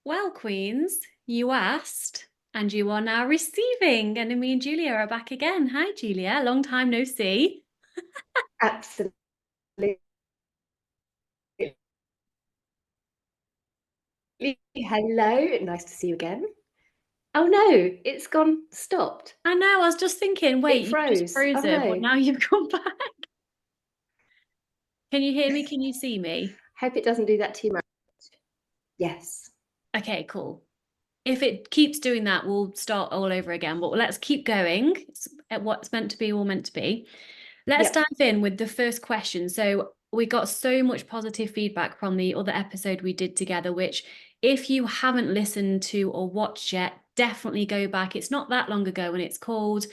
Well, Queens, you asked and you are now receiving. And me and Julia are back again. Hi, Julia. Long time no see. Absolutely. Hello, nice to see you again. Oh no, it's gone, stopped. I know, I was just thinking, It wait, you've just froze. Oh frozen, but no. now you've come back. Can you hear me? Can you see me? Hope it doesn't do that too much. Yes. Okay, cool. If it keeps doing that, we'll start all over again. But let's keep going. It's at what's meant to be, all meant to be. Let's dive Yep. in with the first question. So we got so much positive feedback from the other episode we did together, which if you haven't listened to or watched yet, definitely go back. It's not that long ago and it's called,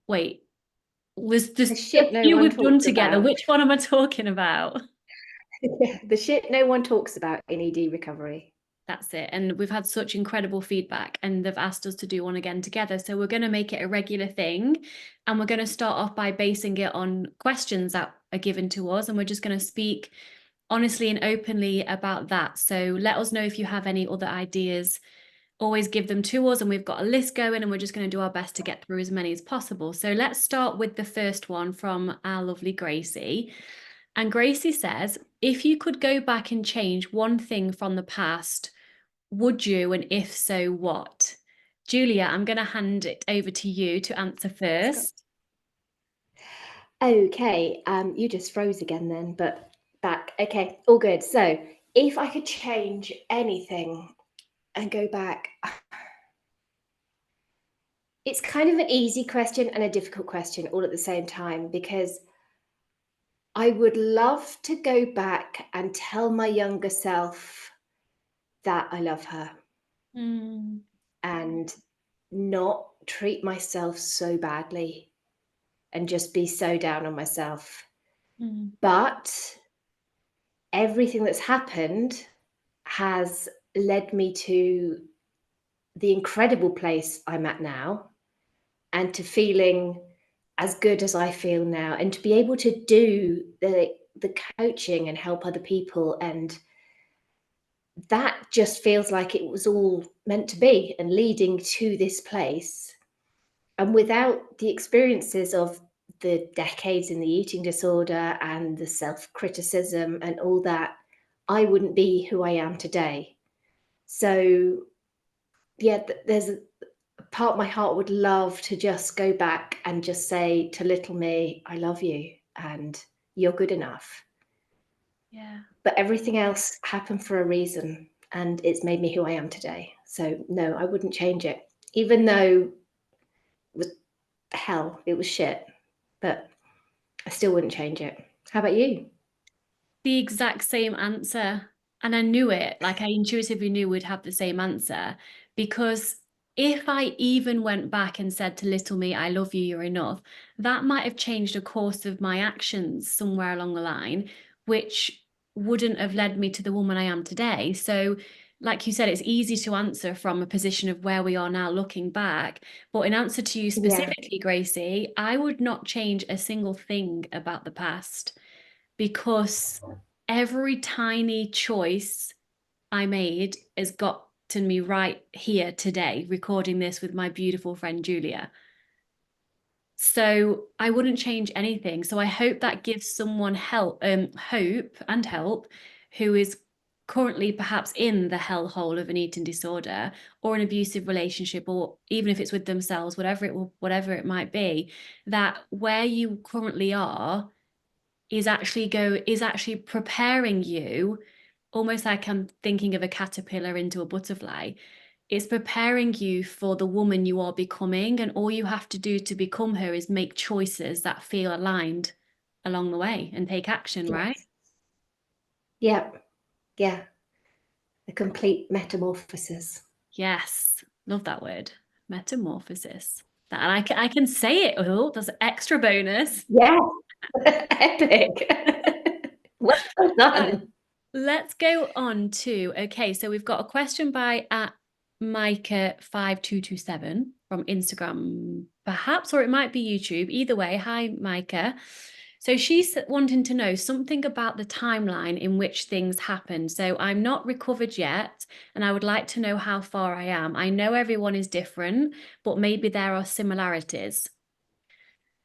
wait, was The just a shit no few one we've done talks together. about. Which one am I talking about? The shit no one talks about in ED recovery. That's it. And we've had such incredible feedback and they've asked us to do one again together. So we're going to make it a regular thing. And we're going to start off by basing it on questions that are given to us. And we're just going to speak honestly and openly about that. So let us know if you have any other ideas. Always give them to us. And we've got a list going and we're just going to do our best to get through as many as possible. So let's start with the first one from our lovely Gracie. And Gracie says, if you could go back and change one thing from the past, would you? And if so, what? Julia, I'm going to hand it over to you to answer first. Okay, you just froze again then, but back. Okay, all good. So if I could change anything and go back, it's kind of an easy question and a difficult question all at the same time, because I would love to go back and tell my younger self that I love her Mm, and not treat myself so badly and just be so down on myself. mm, But everything that's happened has led me to the incredible place I'm at now, and to feeling as good as I feel now, and to be able to do the coaching and help other people, and that just feels like it was all meant to be and leading to this place. And without the experiences of the decades in the eating disorder and the self-criticism and all that, I wouldn't be who I am today. So yeah, there's a part of my heart would love to just go back and just say to little me, I love you and you're good enough. yeah. But everything else happened for a reason and it's made me who I am today. So no, I wouldn't change it. Even though it was hell, it was shit, but I still wouldn't change it. How about you? The exact same answer. And I knew it, like I intuitively knew we'd have the same answer because if I even went back and said to little me, I love you, you're enough, that might have changed the course of my actions somewhere along the line, which wouldn't have led me to the woman I am today. So, like you said, it's easy to answer from a position of where we are now looking back. But in answer to you Yeah. specifically, Gracie, I would not change a single thing about the past because every tiny choice I made has gotten me right here today, recording this with my beautiful friend Julia. So I wouldn't change anything. So I hope that gives someone hope and help who is currently perhaps in the hellhole of an eating disorder or an abusive relationship, or even if it's with themselves, whatever it might be, that where you currently are is actually preparing you, almost like I'm thinking of a caterpillar into a butterfly. It's preparing you for the woman you are becoming, and all you have to do to become her is make choices that feel aligned along the way and take action, right? Yes. Yeah. Yeah. The complete metamorphosis. Yes, love that word, metamorphosis. That, and I can say it. Oh, there's an extra bonus. Yeah. Epic. Well Right. done. Let's go on to, okay, so we've got a question by at Micah5227 from Instagram, perhaps, or it might be YouTube. Either way, hi, Micah. So she's wanting to know something about the timeline in which things happened. So I'm not recovered yet, and I would like to know how far I am. I know everyone is different, but maybe there are similarities.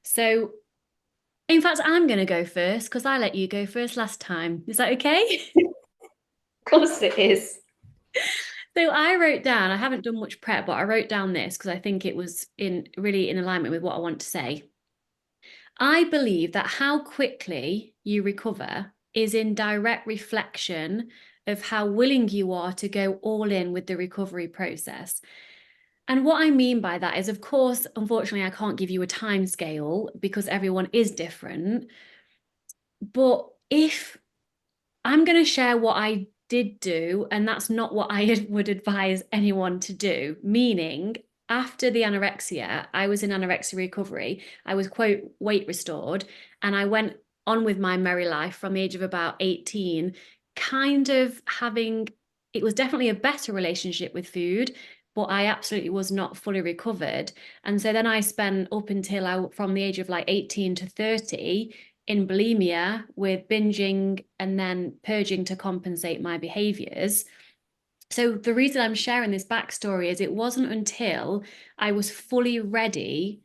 So, in fact, I'm going to go first because I let you go first last time. Is that okay? Of course it is. So I wrote down, I haven't done much prep, but I wrote down this because I think it was really in alignment with what I want to say. I believe that how quickly you recover is in direct reflection of how willing you are to go all in with the recovery process. And what I mean by that is, of course, unfortunately, I can't give you a time scale because everyone is different. But if I'm going to share what I did do, and that's not what I would advise anyone to do. Meaning, after the anorexia, I was in anorexia recovery. I was, quote, weight restored, and I went on with my merry life from the age of about 18, kind of having, it was definitely a better relationship with food, but I absolutely was not fully recovered. And so then I spent up until from the age of like 18 to 30 in bulimia with binging and then purging to compensate my behaviors. So the reason I'm sharing this backstory is it wasn't until I was fully ready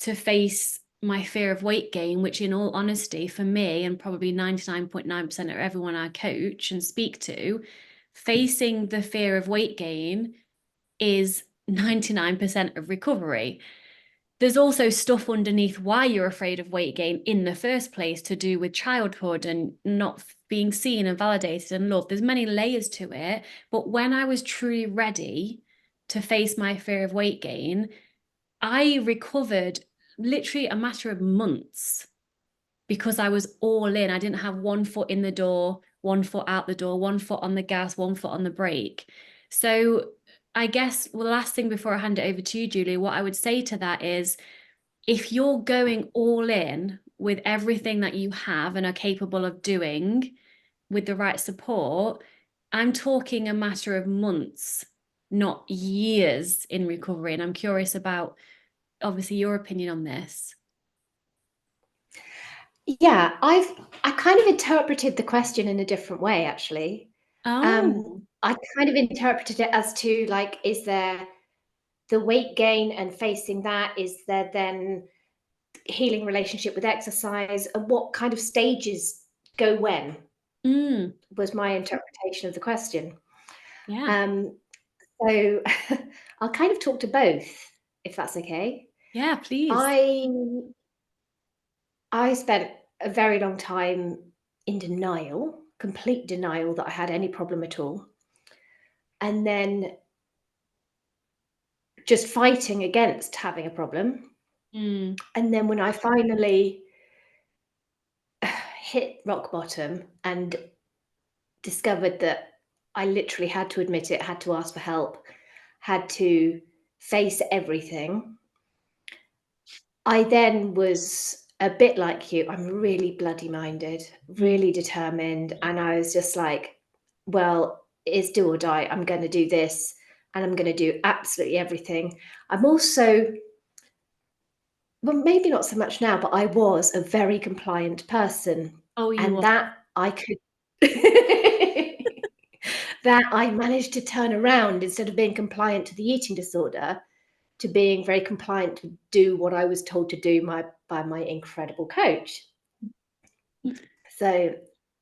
to face my fear of weight gain, which in all honesty, for me and probably 99.9% of everyone I coach and speak to, facing the fear of weight gain is 99% of recovery. There's also stuff underneath why you're afraid of weight gain in the first place to do with childhood and not being seen and validated and loved. There's many layers to it. But when I was truly ready to face my fear of weight gain, I recovered literally a matter of months because I was all in. I didn't have one foot in the door, one foot out the door, one foot on the gas, one foot on the brake. So I guess the last thing before I hand it over to you, Julie, what I would say to that is if you're going all in with everything that you have and are capable of doing with the right support, I'm talking a matter of months, not years in recovery. And I'm curious about obviously your opinion on this. Yeah, I kind of interpreted the question in a different way, actually. Oh, I kind of interpreted it as to like, is there the weight gain and facing that? Is there then healing relationship with exercise? And what kind of stages go when? Was my interpretation of the question. yeah. Um, so I'll kind of talk to both, if that's okay. Yeah, please. I I spent a very long time in denial, complete denial that I had any problem at all. And then just fighting against having a problem. Mm, And then when I finally hit rock bottom and discovered that I literally had to admit it, had to ask for help, had to face everything, I then was a bit like you. I'm really bloody minded, mm, really determined. And I was just like, well, it's do or die. I'm going to do this and I'm going to do absolutely everything. I'm also, well, maybe not so much now, but I was a very compliant person. oh, you And are. that I could, that I managed to turn around instead of being compliant to the eating disorder to being very compliant to do what I was told to do by my incredible coach. So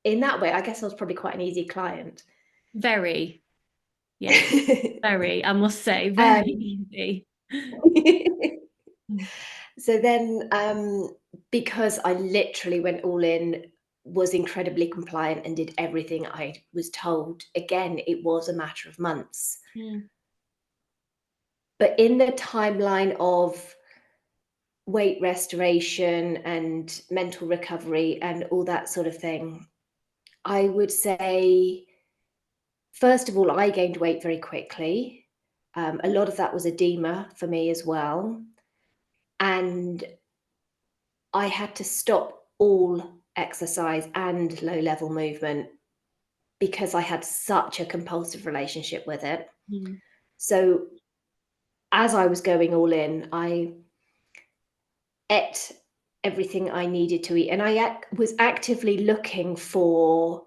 in that way, I guess I was probably quite an easy client. Very. Yes. Very. I must say, very um, easy. Mm, so then, because I literally went all in, was incredibly compliant, and did everything I was told, again, it was a matter of months. mm, But in the timeline of weight restoration and mental recovery and all that sort of thing, I would say, first of all, I gained weight very quickly. A lot of that was edema for me as well. And I had to stop all exercise and low level movement because I had such a compulsive relationship with it. mm, So as I was going all in, I ate. everything I needed to eat. And I was actively looking for,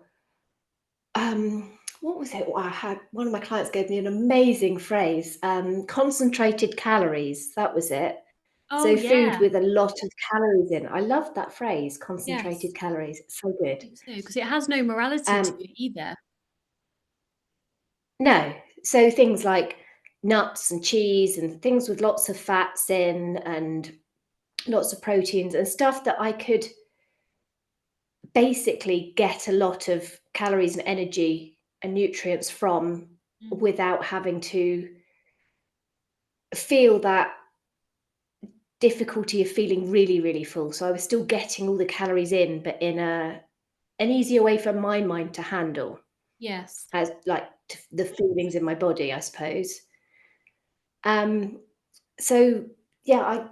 what was it? I had one of my clients gave me an amazing phrase, concentrated calories. That was it. Oh So food yeah, with a lot of calories in. I loved that phrase, yes, concentrated calories. So I good. think so, because it has no morality to Um, it either. no. So things like nuts and cheese and things with lots of fats in and lots of proteins and stuff that I could basically get a lot of calories and energy and nutrients from Mm, without having to feel that difficulty of feeling really, really full. So I was still getting all the calories in, but in an easier way for my mind to handle yes. as like the feelings in my body, I suppose. Um, so yeah, I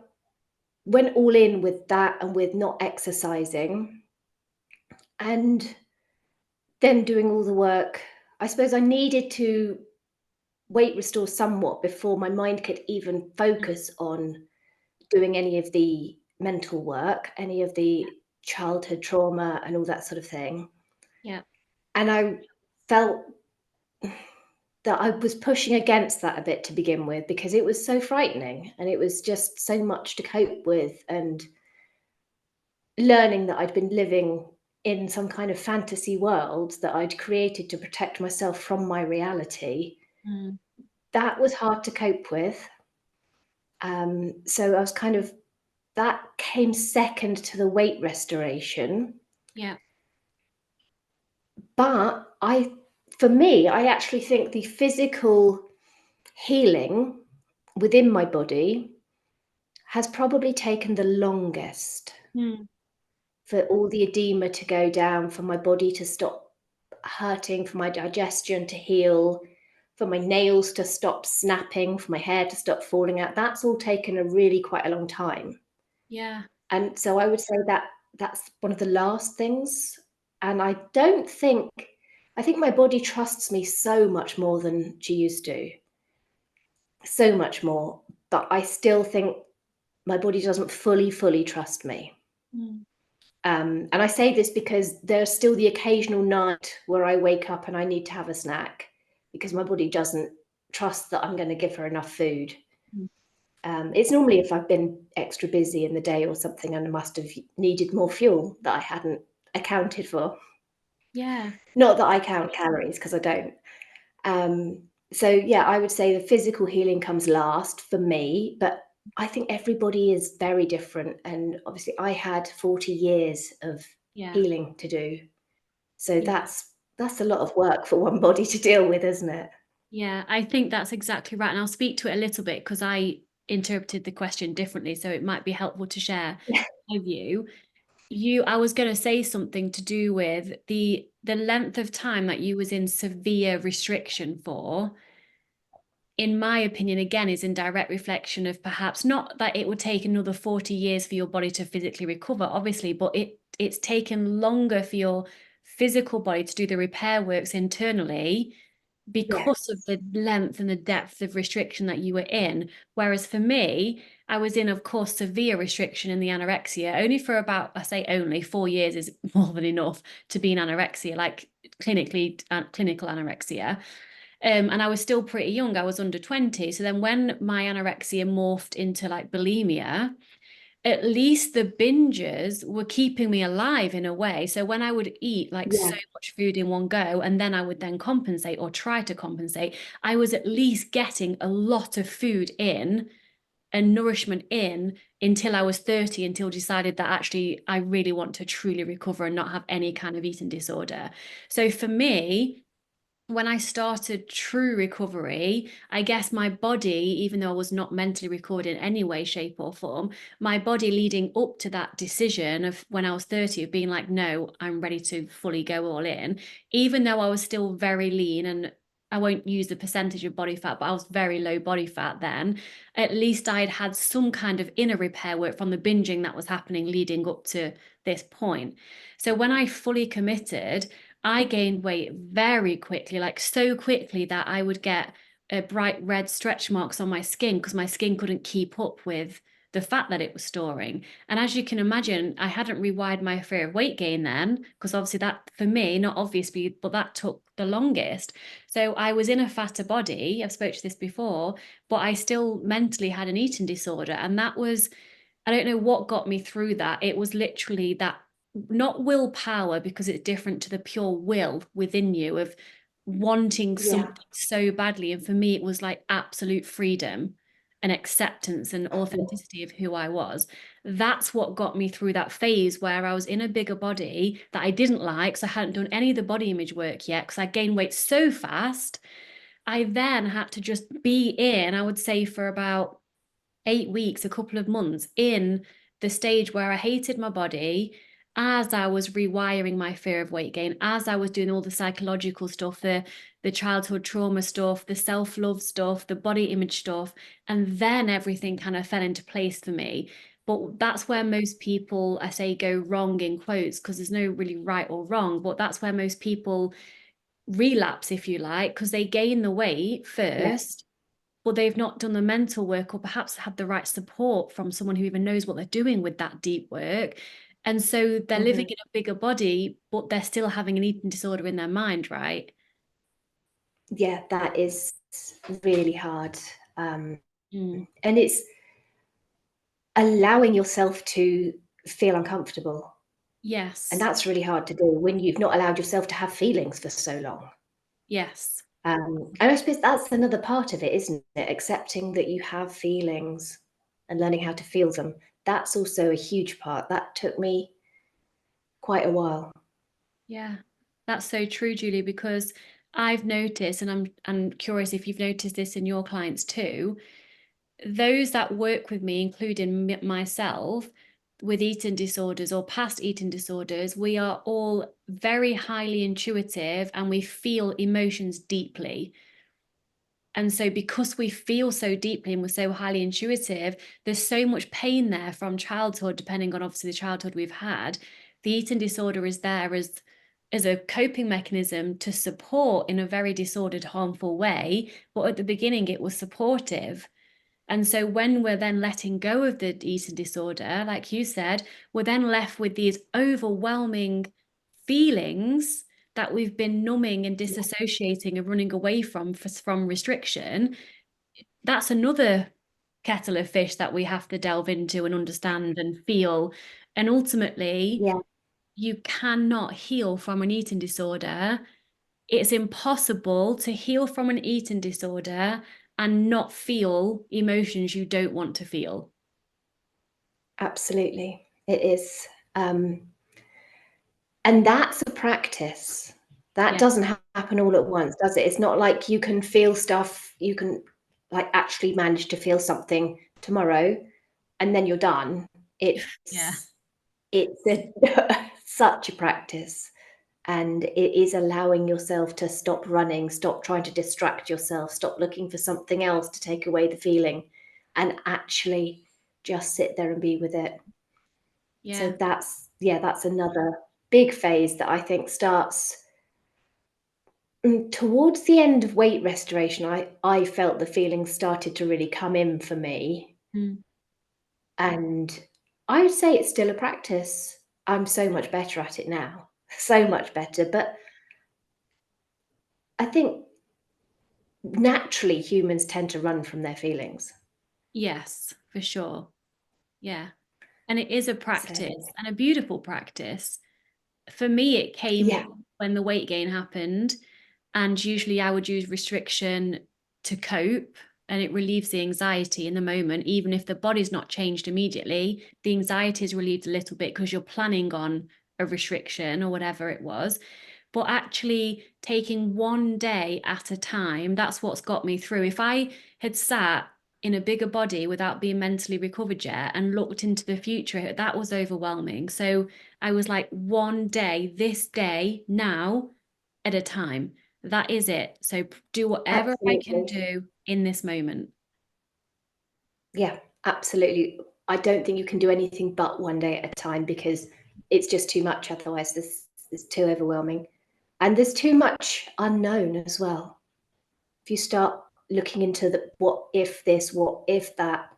went all in with that and with not exercising and then doing all the work. I suppose I needed to weight restore somewhat before my mind could even Mm, focus on doing any of the mental work, any of the childhood trauma and all that sort of thing. yeah. And I felt that I was pushing against that a bit to begin with because it was so frightening and it was just so much to cope with and learning that I'd been living in some kind of fantasy world that I'd created to protect myself from my reality. Mm, That was hard to cope with. So I was kind of that came second to the weight restoration. yeah. But for me, I actually think the physical healing within my body has probably taken the longest Mm, for all the edema to go down, for my body to stop hurting, for my digestion to heal, for my nails to stop snapping, for my hair to stop falling out. That's all taken a really quite a long time. yeah. And so I would say that that's one of the last things. And I think my body trusts me so much more than she used to, so much more. But I still think my body doesn't fully trust me. Mm, And I say this because there's still the occasional night where I wake up and I need to have a snack because my body doesn't trust that I'm going to give her enough food. mm. It's normally if I've been extra busy in the day or something and I must have needed more fuel that I hadn't accounted for. Yeah. Not that I count calories because I don't. So yeah, I would say the physical healing comes last for me, but I think everybody is very different. And obviously, I had 40 years of Yeah. healing to do. So Yeah. that's a lot of work for one body to deal with, isn't it? Yeah. I think that's exactly right. And I'll speak to it a little bit because I interpreted the question differently. So it might be helpful to share my view. I was going to say something to do with the length of time that you was in severe restriction for, in my opinion, again, is in direct reflection of perhaps not that it would take another 40 years for your body to physically recover, obviously, but it's taken longer for your physical body to do the repair works internally because of Yes. the length and the depth of restriction that you were in. Whereas for me, I was in, of course, severe restriction in the anorexia, only for about, I say only, 4 years is more than enough to be in anorexia, like clinical anorexia. And I was still pretty young. I was under 20. So then when my anorexia morphed into like bulimia, at least the binges were keeping me alive in a way. So when I would eat like Yeah. so much food in one go, and then I would then compensate or try to compensate, I was at least getting a lot of food in and nourishment in until I was 30, until I decided that actually I really want to truly recover and not have any kind of eating disorder. So for me, when I started true recovery, I guess my body, even though I was not mentally recovered in any way, shape, or form, my body leading up to that decision of when I was 30, of being like, no, I'm ready to fully go all in, even though I was still very lean and I won't use the percentage of body fat, but I was very low body fat then. At least I had had some kind of inner repair work from the binging that was happening leading up to this point. So when I fully committed, I gained weight very quickly, like so quickly that I would get bright red stretch marks on my skin because my skin couldn't keep up with the fat that it was storing. And as you can imagine, I hadn't rewired my fear of weight gain then, because obviously that, for me, not obviously, but that took the longest. So I was in a fatter body. I've spoke to this before, but I still mentally had an eating disorder. And that was, I don't know what got me through that. It was literally that, not willpower, because it's different to the pure will within you of wanting Yeah. something so badly. And for me, it was like absolute freedom and acceptance and authenticity of who I was. That's what got me through that phase where I was in a bigger body that I didn't like. So I hadn't done any of the body image work yet because I gained weight so fast. I then had to just be in, I would say, for about 8 weeks, a couple of months in the stage where I hated my body as I was rewiring my fear of weight gain, as I was doing all the psychological stuff, the childhood trauma stuff, the self-love stuff, the body image stuff, and then everything kind of fell into place for me. But that's where most people, I say, go wrong in quotes, because there's no really right or wrong, but that's where most people relapse, if you like, because they gain the weight Yeah. first, but they've not done the mental work or perhaps had the right support from someone who even knows what they're doing with that deep work. And so they're living Hmm. in a bigger body, but they're still having an eating disorder in their mind, right? Yeah, that is really hard. Um, Mm. and it's allowing yourself to feel uncomfortable. And Yes. that's really hard to do when you've not allowed yourself to have feelings for so long. Yes. And I suppose that's another part of it, isn't it? Accepting that you have feelings and learning how to feel them. That's also a huge part. That took me quite a while. Yeah. That's so true, Julie, because I've noticed, and I'm curious if you've noticed this in your clients too, those that work with me, including myself, with eating disorders or past eating disorders, we are all very highly intuitive and we feel emotions deeply. And so, because we feel so deeply and we're so highly intuitive, there's so much pain there from childhood, depending on obviously the childhood we've had. The eating disorder is there as a coping mechanism to support in a very disordered, harmful way. But at the beginning, it was supportive. And so when we're then letting go of the eating disorder, like you said, we're then left with these overwhelming feelings that we've been numbing and disassociating and running away from restriction. That's another kettle of fish that we have to delve into and understand and feel. And ultimately, Yeah, you cannot heal from an eating disorder. It's impossible to heal from an eating disorder and not feel emotions you don't want to feel. absolutely. It is. And that's a practice. That Yeah. doesn't happen all at once, does it? It's not like you can feel stuff, you can like actually manage to feel something tomorrow and then you're done. Yeah. It's a, such a practice. And it is allowing yourself to stop running, stop trying to distract yourself, stop looking for something else to take away the feeling, and actually just sit there and be with it. So Yeah. that's, yeah, that's another big phase that I think starts towards the end of weight restoration. I felt the feelings started to really come in for me, Mm. and I would say it's still a practice. I'm so much better at it now, so much better. But I think naturally humans tend to run from their feelings. Yes, for sure. Yeah. And it is a So practice and a beautiful practice. For me, it came yeah, up when the weight gain happened. And usually I would use restriction to cope, and it relieves the anxiety in the moment. Even if the body's not changed immediately, the anxiety is relieved a little bit because you're planning on a restriction or whatever it was. But actually taking one day at a time, that's what's got me through. If I had sat in a bigger body without being mentally recovered yet and looked into the future, that was overwhelming. So I was like, one day, this day, now at a time. That is it. So do whatever I can absolutely. do in this moment. Yeah, absolutely. I don't think you can do anything but one day at a time because it's just too much otherwise. This is too overwhelming. And there's too much unknown as well. If you start looking into the what if this, what if that,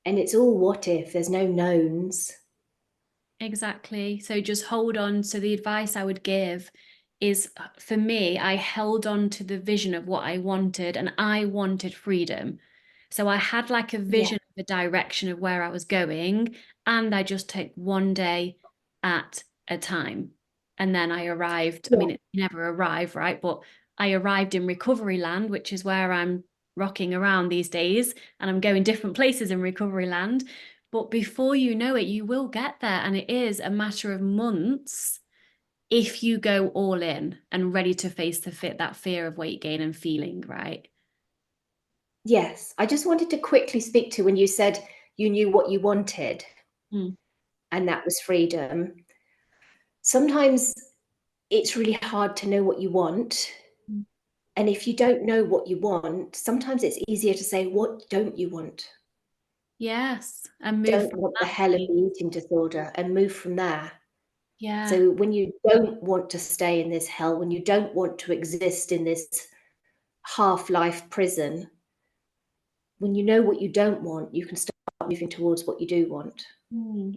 And it's all what if, there's no knowns. Exactly. So just hold on. So the advice I would give is, for me, I held on to the vision of what I wanted, and I wanted freedom. So I had like a Yeah. vision of the direction of where I was going, and I just took one day at a time. And then I arrived. I Yeah. mean, it never arrived, right? But I arrived in recovery land, which is where I'm rocking around these days, and I'm going different places in recovery land. But before you know it, you will get there. And it is a matter of months if you go all in and ready to face that fear of weight gain and feeling, right? Yes. I just wanted to quickly speak to when you said you knew what you wanted, Mm. and that was freedom. Sometimes it's really hard to know what you want. Mm. And if you don't know what you want, sometimes it's easier to say, what don't you want? Yes. And move Don't from want the that hell of place. the eating disorder, and move from there. Yeah. So when you don't want to stay in this hell, when you don't want to exist in this half-life prison, when you know what you don't want, you can start moving towards what you do want.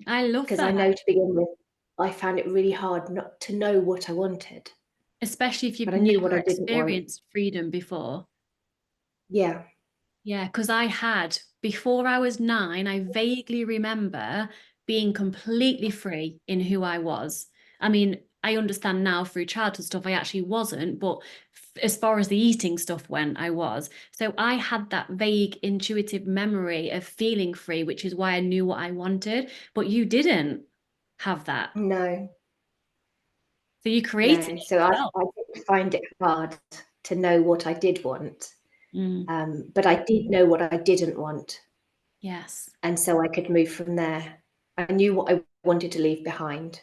I love Because I that. know to begin with, I found it really hard not to know what I wanted, Especially if but you've I knew what never I didn't want. experienced freedom before. Yeah. Yeah, because I had, before I was 9, I vaguely remember being completely free in who I was. I mean, I understand now through childhood stuff, I actually wasn't, but as far as the eating stuff went, I was. So I had that vague intuitive memory of feeling free, which is why I knew what I wanted, but you didn't have that. No, So you created no. it So yourself. I did find it hard to know what I did want. Mm, But I did know what I didn't want. yes. And so I could move from there. I knew what I wanted to leave behind.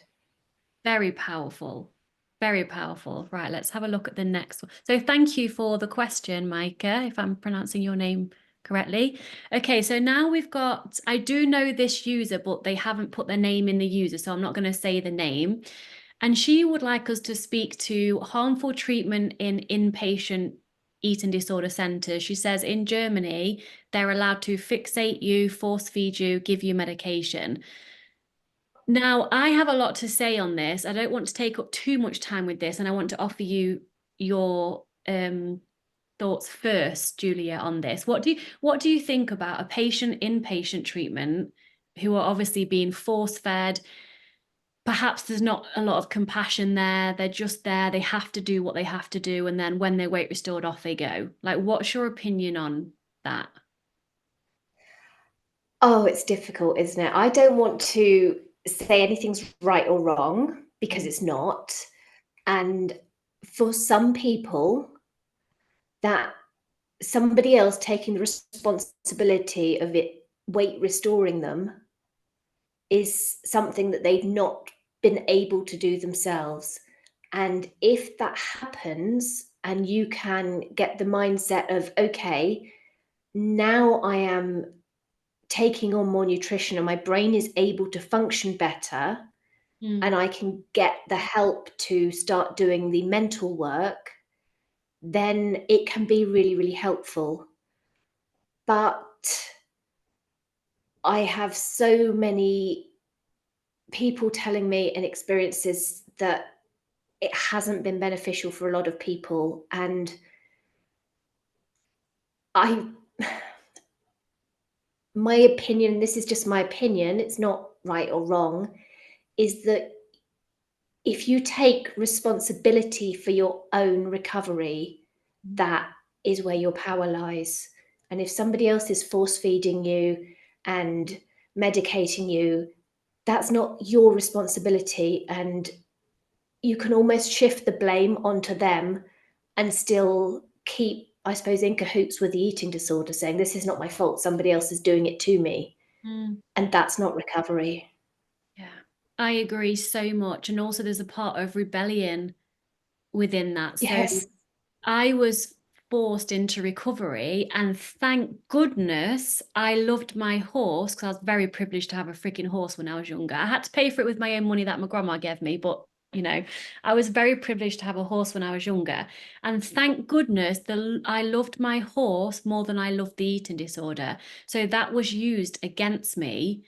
Very powerful. Very powerful. Right, let's have a look at the next one. So thank you for the question, Micah, if I'm pronouncing your name correctly. Okay, so now we've got, I do know this user, but they haven't put their name in the user, so I'm not going to say the name. And she would like us to speak to harmful treatment in inpatient eating disorder centers. She says in Germany, they're allowed to fixate you, force feed you, give you medication. Now, I have a lot to say on this. I don't want to take up too much time with this, and I want to offer you your thoughts first, Julia, on this. What do you think about a patient inpatient treatment who are obviously being force fed? Perhaps there's not a lot of compassion there. They're just there. They have to do what they have to do, and then when their weight restored, off they go. Like, what's your opinion on that? Oh, it's difficult, isn't it? I don't want to say anything's right or wrong because Mm, it's not. And for some people, that somebody else taking the responsibility of it, weight restoring them, is something that they've not been able to do themselves. And if that happens, and you can get the mindset of, okay, now I am taking on more nutrition and my brain is able to function better, mm, and I can get the help to start doing the mental work, then it can be really, really helpful. But I have so many people telling me and experiences that it hasn't been beneficial for a lot of people. And I, my opinion, this is just my opinion, it's not right or wrong, is that if you take responsibility for your own recovery, mm, that is where your power lies. And if somebody else is force feeding you and medicating you, that's not your responsibility. And you can almost shift the blame onto them and still keep, I suppose, in cahoots with the eating disorder, saying, this is not my fault, somebody else is doing it to me. mm. And that's not recovery. Yeah, I agree so much. And also, there's a part of rebellion within that. So Yes. I was forced into recovery, and thank goodness I loved my horse because I was very privileged to have a freaking horse when I was younger. I had to pay for it with my own money that my grandma gave me, but You know, I was very privileged to have a horse when I was younger. And thank goodness I loved my horse more than I loved the eating disorder. So that was used against me.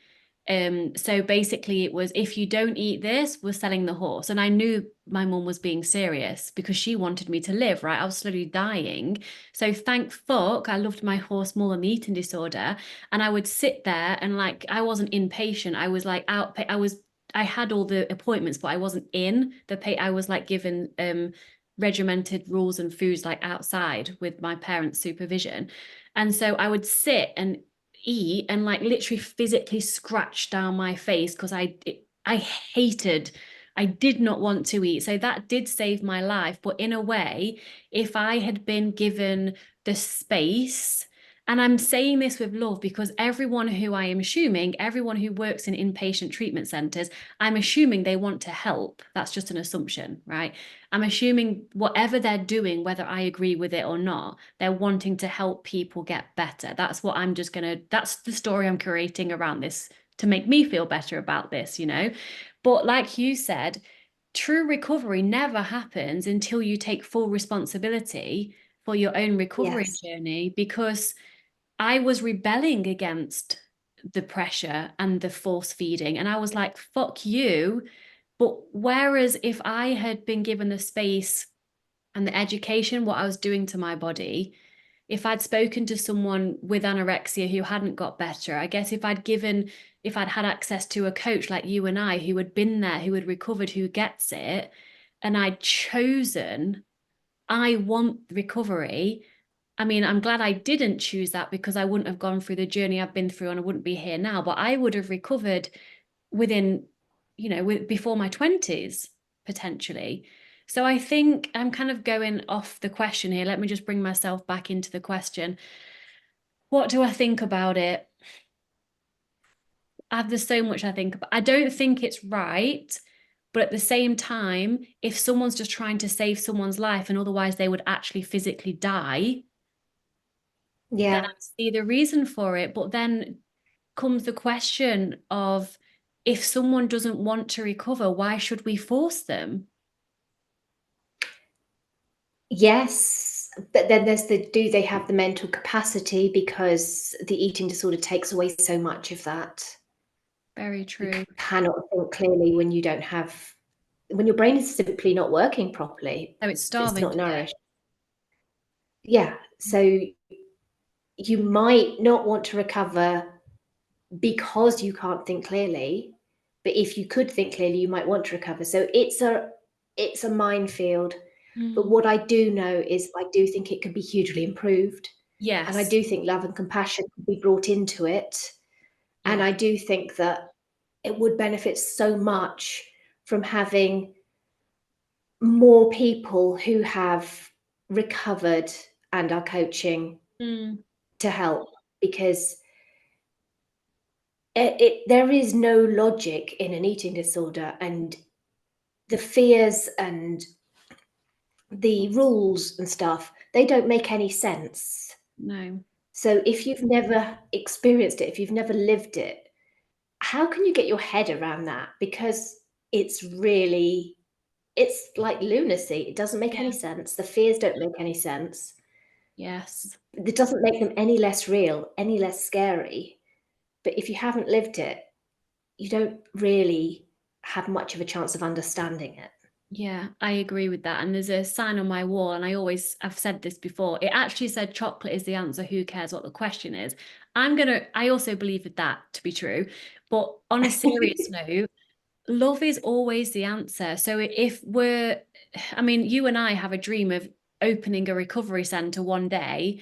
So basically it was, if you don't eat this, we're selling the horse. And I knew my mum was being serious because she wanted me to live, right? I was slowly dying. So thank fuck I loved my horse more than the eating disorder. And I would sit there and like I wasn't inpatient. I was like out, I had all the appointments, but I wasn't in the pay. I was like given regimented rules and foods like outside with my parents' supervision. And so I would sit and eat and like literally physically scratch down my face because I hated, I did not want to eat. So that did save my life. But in a way, if I had been given the space, and I'm saying this with love because everyone who I am assuming, everyone who works in inpatient treatment centers, I'm assuming they want to help. That's just an assumption, right? I'm assuming whatever they're doing, whether I agree with it or not, they're wanting to help people get better. That's what I'm just gonna, that's the story I'm creating around this to make me feel better about this, you know? But like you said, true recovery never happens until you take full responsibility for your own recovery Yes. journey because I was rebelling against the pressure and the force feeding. And I was like, fuck you. But whereas if I had been given the space and the education, what I was doing to my body, if I'd spoken to someone with anorexia who hadn't got better, I guess if I'd had access to a coach like you and I who had been there, who had recovered, who gets it, and I'd chosen, I want recovery. I mean, I'm glad I didn't choose that because I wouldn't have gone through the journey I've been through and I wouldn't be here now, but I would have recovered within, before my 20s, potentially. So I think I'm kind of going off the question here. Let me just bring myself back into the question. What do I think about it? There's so much I think about. I don't think it's right, but at the same time, if someone's just trying to save someone's life and otherwise they would actually physically die, then I Yeah. see the reason for it. But then comes the question of if someone doesn't want to recover, why should we force them? Yes, but then there's the do they have the mental capacity, because the eating disorder takes away so much of that. Very You true. cannot think clearly when you don't have, when your brain is simply not working properly, So it's if it's starving not to nourished. Yeah, so you might not want to recover because you can't think clearly, but if you could think clearly, you might want to recover. So it's a minefield. But Mm. what I do know is I do think it could be hugely improved. And I Yes. do think love and compassion could be brought into it. And Yeah. I do think that it would benefit so much from having more people who have recovered and are coaching Mm. to help, because there is no logic in an eating disorder, and the fears and the rules and stuff, they don't make any sense. No. So if you've never experienced it, if you've never lived it, how can you get your head around that? Because it's really, it's like lunacy. It doesn't make any Yeah. sense. The fears don't make any sense. Yes. It doesn't make them any less real, any less scary. But if you haven't lived it, you don't really have much of a chance of understanding it. Yeah, I agree with that. And there's a sign on my wall, and I've said this before. It actually said chocolate is the answer. Who cares what the question is? I also believe that to be true. But on a serious note, love is always the answer. So I mean, you and I have a dream of opening a recovery center one day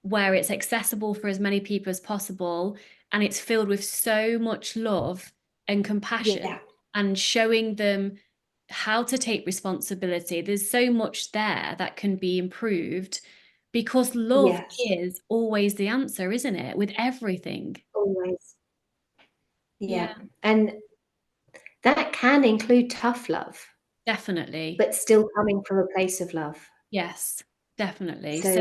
where it's accessible for as many people as possible and it's filled with so much love and compassion Yeah. and showing them how to take responsibility. There's so much there that can be improved because love Yes. is always the answer, isn't it? With everything. Always. Yeah. Yeah, And that can include tough love, definitely. but still coming from a place of love. Yes, definitely. So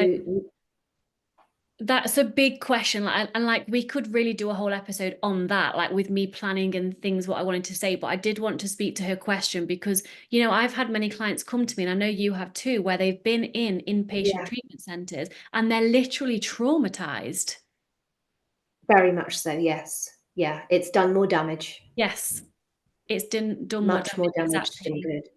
So That's a big question. Like we could really do a whole episode on that, like with me planning and things what I wanted to say. But I did want to speak to her question because, I've had many clients come to me, and I know you have too, where they've been in inpatient Yeah, treatment centers and they're literally traumatized. very much so. Yes. Yeah, it's done more damage, Yes, it's done more much more damage, damage than exactly. good.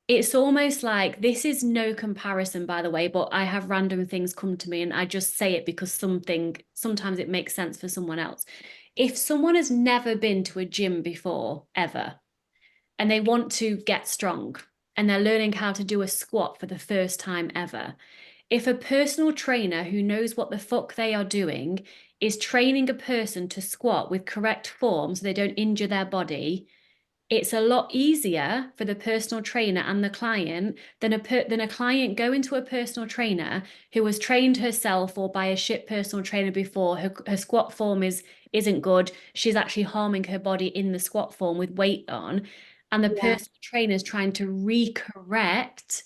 It's almost like this is no comparison, by the way, but I have random things come to me and I just say it because sometimes it makes sense for someone else. If someone has never been to a gym before, ever, and they want to get strong and they're learning how to do a squat for the first time ever, if a personal trainer who knows what the fuck they are doing is training a person to squat with correct form so they don't injure their body, it's a lot easier for the personal trainer and the client than a client going to a personal trainer who was trained herself or by a shit personal trainer before. Her squat form isn't good. She's actually harming her body in the squat form with weight on, and the Yeah. personal trainer is trying to recorrect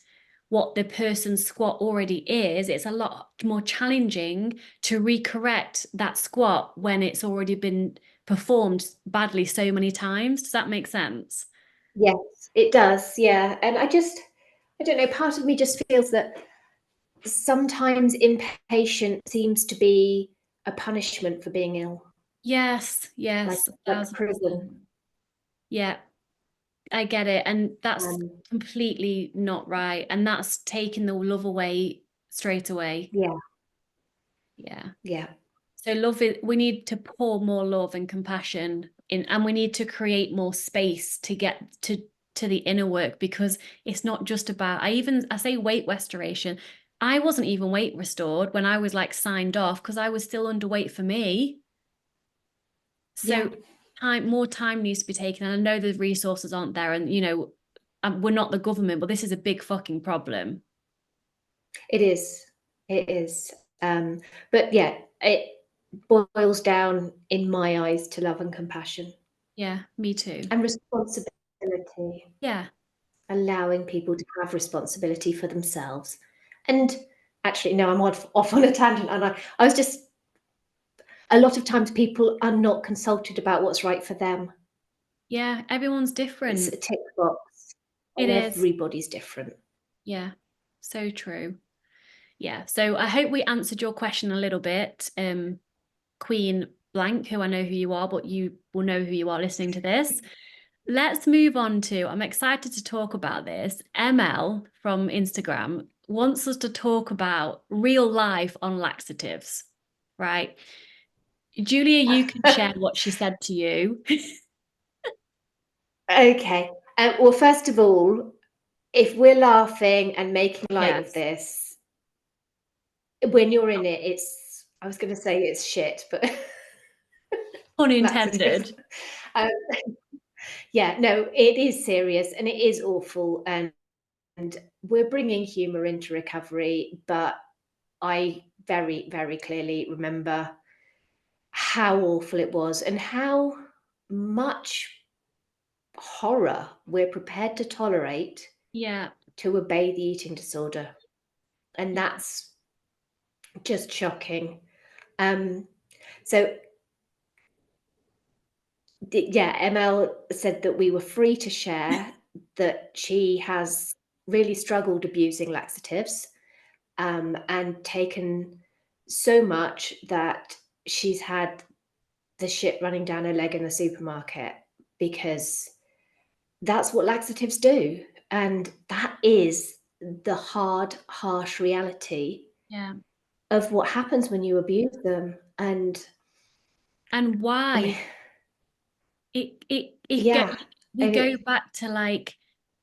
what the person's squat already is. It's a lot more challenging to recorrect that squat when it's already been performed badly so many times. Does that make sense? Yes, it does. Yeah. And I don't know, part of me just feels that sometimes inpatient seems to be a punishment for being ill, Yes, yes, like 1,000%. prison. Yeah, I get it. And that's Um, completely not right. And that's taking the love away straight away. yeah, Yeah. yeah, So love it. We need to pour more love and compassion in, and we need to create more space to get to the inner work because it's not just about, I say weight restoration. I wasn't even weight restored when I was like signed off because I was still underweight for me. yeah. So more time needs to be taken. And I know the resources aren't there. And, we're not the government, but this is a big fucking problem. It is. It is. Um, but yeah, it boils down in my eyes to love and compassion Yeah, me too. and responsibility, Yeah. allowing people to have responsibility for themselves. And actually, no, I'm off on a tangent. And I was just, a lot of times people are not consulted about what's right for them. Yeah. Everyone's It's different. a tick box, It and is. everybody's different. Yeah. So true. Yeah. So I hope we answered your question a little bit. Queen Blank, who I know who you are, but you will know who you are listening to this. Let's move on to, I'm excited to talk about this. ML from Instagram wants us to talk about real life on laxatives, right? Julia, you can share what she said to you. Okay. Well, first of all, if we're laughing and making light of Yes, this, when you're in it, I was going to say it's shit, but laxatives. unintended. Um, yeah, no, it is serious and it is awful. And we're bringing humor into recovery, but I very, very clearly remember how awful it was and how much horror we're prepared to tolerate Yeah, to obey the eating disorder. And yeah, that's just shocking. Um, so, yeah, ML said that we were free to share that she has really struggled abusing laxatives, and taken so much that she's had the shit running down her leg in the supermarket because that's what laxatives do. And that is the hard, harsh reality yeah. of what happens when you abuse them. And And why it go yeah, we and go back to like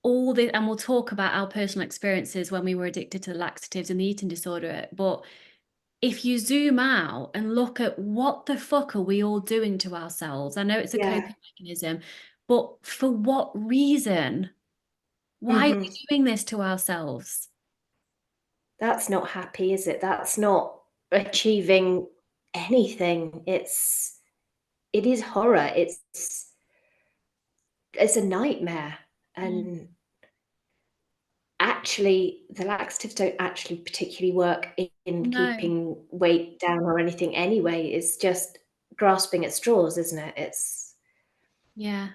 all the, and we'll talk about our personal experiences when we were addicted to laxatives and the eating disorder, but if you zoom out and look at what the fuck are we all doing to ourselves? I know it's a yeah, coping mechanism, but for what reason? Why are mhm. we doing this to ourselves? That's not happy, is it? That's not achieving anything. It is horror. It's a nightmare. Mm. And actually the laxatives don't actually particularly work in No. keeping weight down or anything anyway. It's just grasping at straws, isn't it? It's Yeah.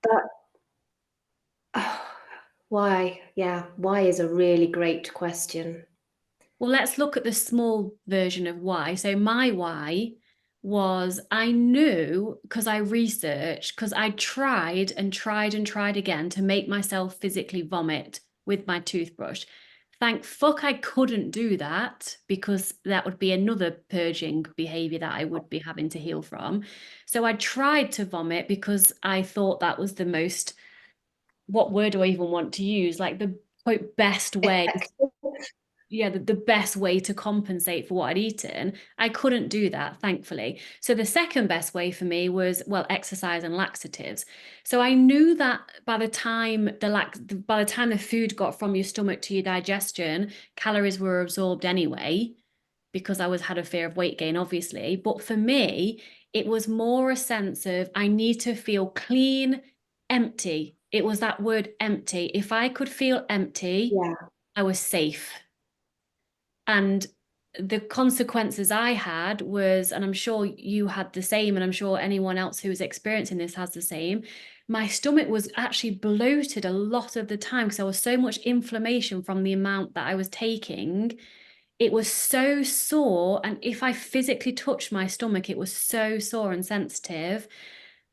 but oh, why? Yeah, why is a really great question. Well, let's look at the small version of why. So my why was I knew because I researched, because I tried and tried and tried again to make myself physically vomit with my toothbrush. Thank fuck I couldn't do that because that would be another purging behavior that I would be having to heal from. So I tried to vomit because I thought that was the most, what word do I even want to use? Like the quote best way, Effective. yeah, the best way to compensate for what I'd eaten. I couldn't do that, thankfully. So the second best way for me was, well, exercise and laxatives. So I knew that by the time the food got from your stomach to your digestion, calories were absorbed anyway, because I was had a fear of weight gain, obviously. But for me, it was more a sense of I need to feel clean, empty. It was that word empty. If I could feel empty, Yeah, I was safe. And the consequences I had was, and I'm sure you had the same, and I'm sure anyone else who is experiencing this has the same. My stomach was actually bloated a lot of the time because there was so much inflammation from the amount that I was taking. It was so sore. And if I physically touched my stomach, it was so sore and sensitive.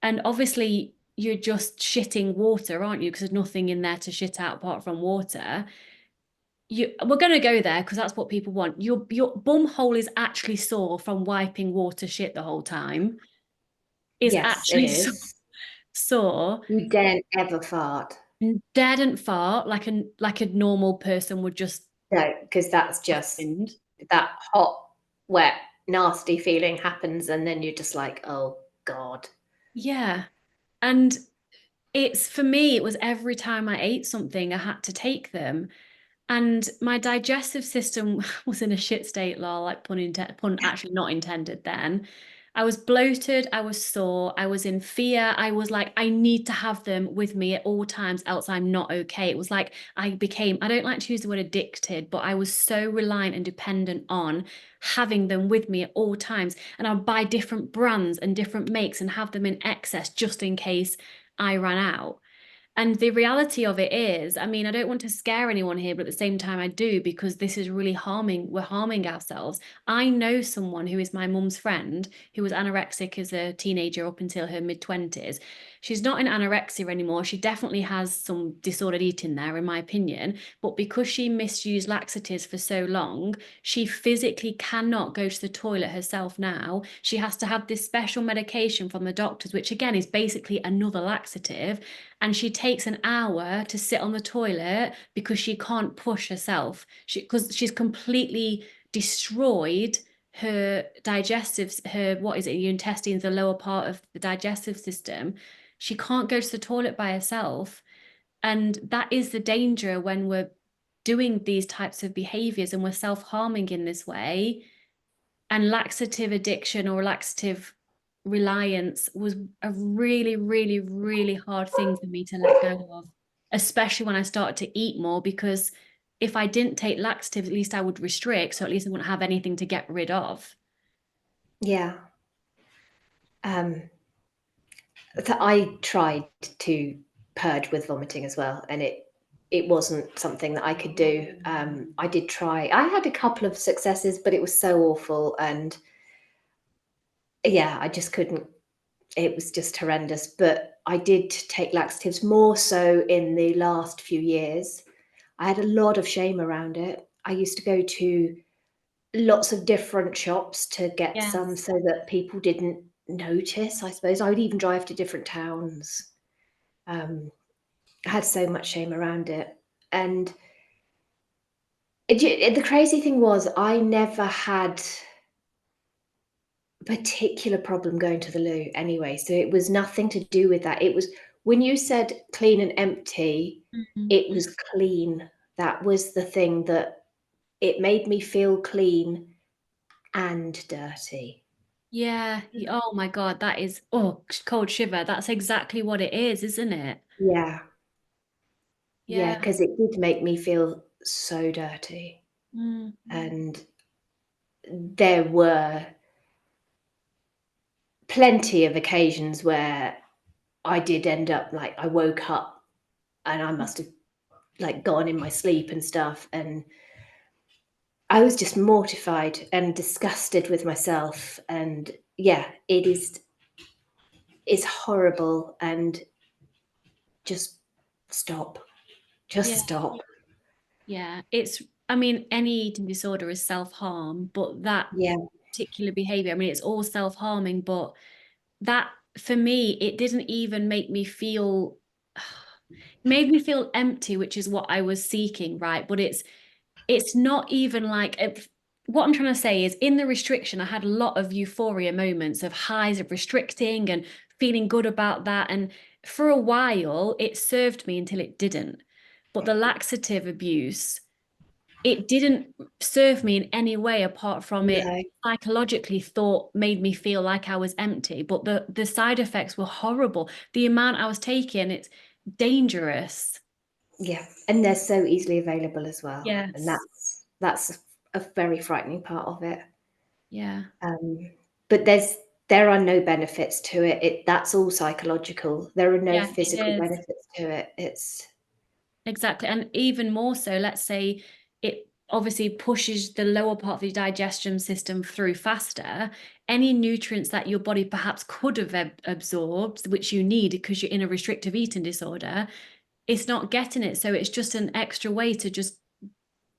And obviously, you're just shitting water, aren't you? Because there's nothing in there to shit out apart from water. We're going to go there because that's what people want. Your bum hole is actually sore from wiping water shit the whole time. Is yes, it actually so, is. sore. You daren't ever fart. Dead and fart like a normal person would just No, because that's just find. that hot, wet, nasty feeling happens, and then you're just like, oh God. Yeah. And it's for me, it was every time I ate something, I had to take them. And my digestive system was in a shit state, lol, like pun actually not intended then. I was bloated, I was sore, I was in fear. I was like, I need to have them with me at all times, else I'm not okay. It was like I don't like to use the word addicted, but I was so reliant and dependent on having them with me at all times. And I'd buy different brands and different makes and have them in excess just in case I ran out. And the reality of it is, I mean, I don't want to scare anyone here, but at the same time, I do because this is really we're harming ourselves. I know someone who is my mum's friend who was anorexic as a teenager up until her mid-20s. She's not in anorexia anymore. She definitely has some disordered eating there, in my opinion. But because she misused laxatives for so long, she physically cannot go to the toilet herself now. She has to have this special medication from the doctors, which again is basically another laxative, and she takes an hour to sit on the toilet because she can't push herself. Because she's completely destroyed her digestive, her, what is it, your intestines, the lower part of the digestive system. She can't go to the toilet by herself. And that is the danger when we're doing these types of behaviors and we're self-harming in this way. And laxative addiction or laxative reliance was a really, really, really hard thing for me to let go of, especially when I started to eat more, because if I didn't take laxatives, at least I would restrict, so at least I wouldn't have anything to get rid of. Yeah. Um, I tried to purge with vomiting as well, and it wasn't something that I could do. I did try. I had a couple of successes, but it was so awful, and yeah, I just couldn't. It was just horrendous. But I did take laxatives more so in the last few years. I had a lot of shame around it. I used to go to lots of different shops to get some Yes. so that people didn't notice, I suppose. I would even drive to different towns. Um, I had so much shame around it. And the crazy thing was, I never had a particular problem going to the loo anyway. So it was nothing to do with that. It was when you said clean and empty, Mhm. it was clean. That was the thing that it made me feel clean and dirty. Yeah. Oh my God, that is, oh, cold shiver. That's exactly what it is, isn't it? Yeah. Yeah, Yeah. 'cause it did make me feel so dirty, Mm. and there were plenty of occasions where I did end up, like, I woke up and I must have, like, gone in my sleep and stuff, and I was just mortified and disgusted with myself, and yeah, it's horrible, and just stop. Just Yeah. stop. Yeah. It's, I mean, any eating disorder is self-harm, but that Yeah, particular behavior, I mean, it's all self-harming, but that for me, it didn't even make me feel, made me feel empty, which is what I was seeking, right? But it's not even like what I'm trying to say is in the restriction, I had a lot of euphoria moments of highs of restricting and feeling good about that. And for a while, it served me until it didn't. But the laxative abuse, it didn't serve me in any way apart from it no, psychologically thought made me feel like I was empty. But the side effects were horrible. The amount I was taking, it's dangerous. yeah, and they're so easily available as well, and Yes. that's a very frightening part of it. Yeah. Um, but there are no benefits to it. That's all psychological. There are no Yeah, it physical is. benefits to it. It's Exactly. And even more so, let's say it obviously pushes the lower part of the digestion system through faster. Any nutrients that your body perhaps could have absorbed, which you need because you're in a restrictive eating disorder, it's not getting it. So it's just an extra way to just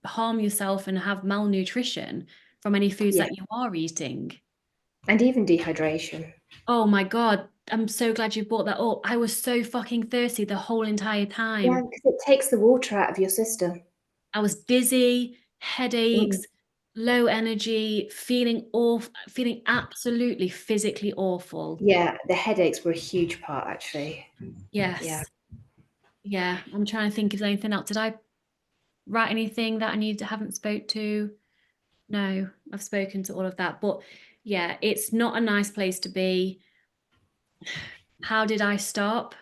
harm yourself and have malnutrition from any foods yeah, that you are eating. and even dehydration. Oh my God. I'm so glad you brought that up. I was so fucking thirsty the whole entire Yeah, time. because it takes the water out of your system. I was dizzy, Mm. headaches, low energy, feeling awful, feeling absolutely physically awful. Yeah, the headaches were a huge part, actually. Yeah. Yes. Yeah. I'm trying to think if there's anything else. Did I write anything that I need to haven't spoke to? No, I've spoken to all of that. But yeah, it's not a nice place to be. How did I stop?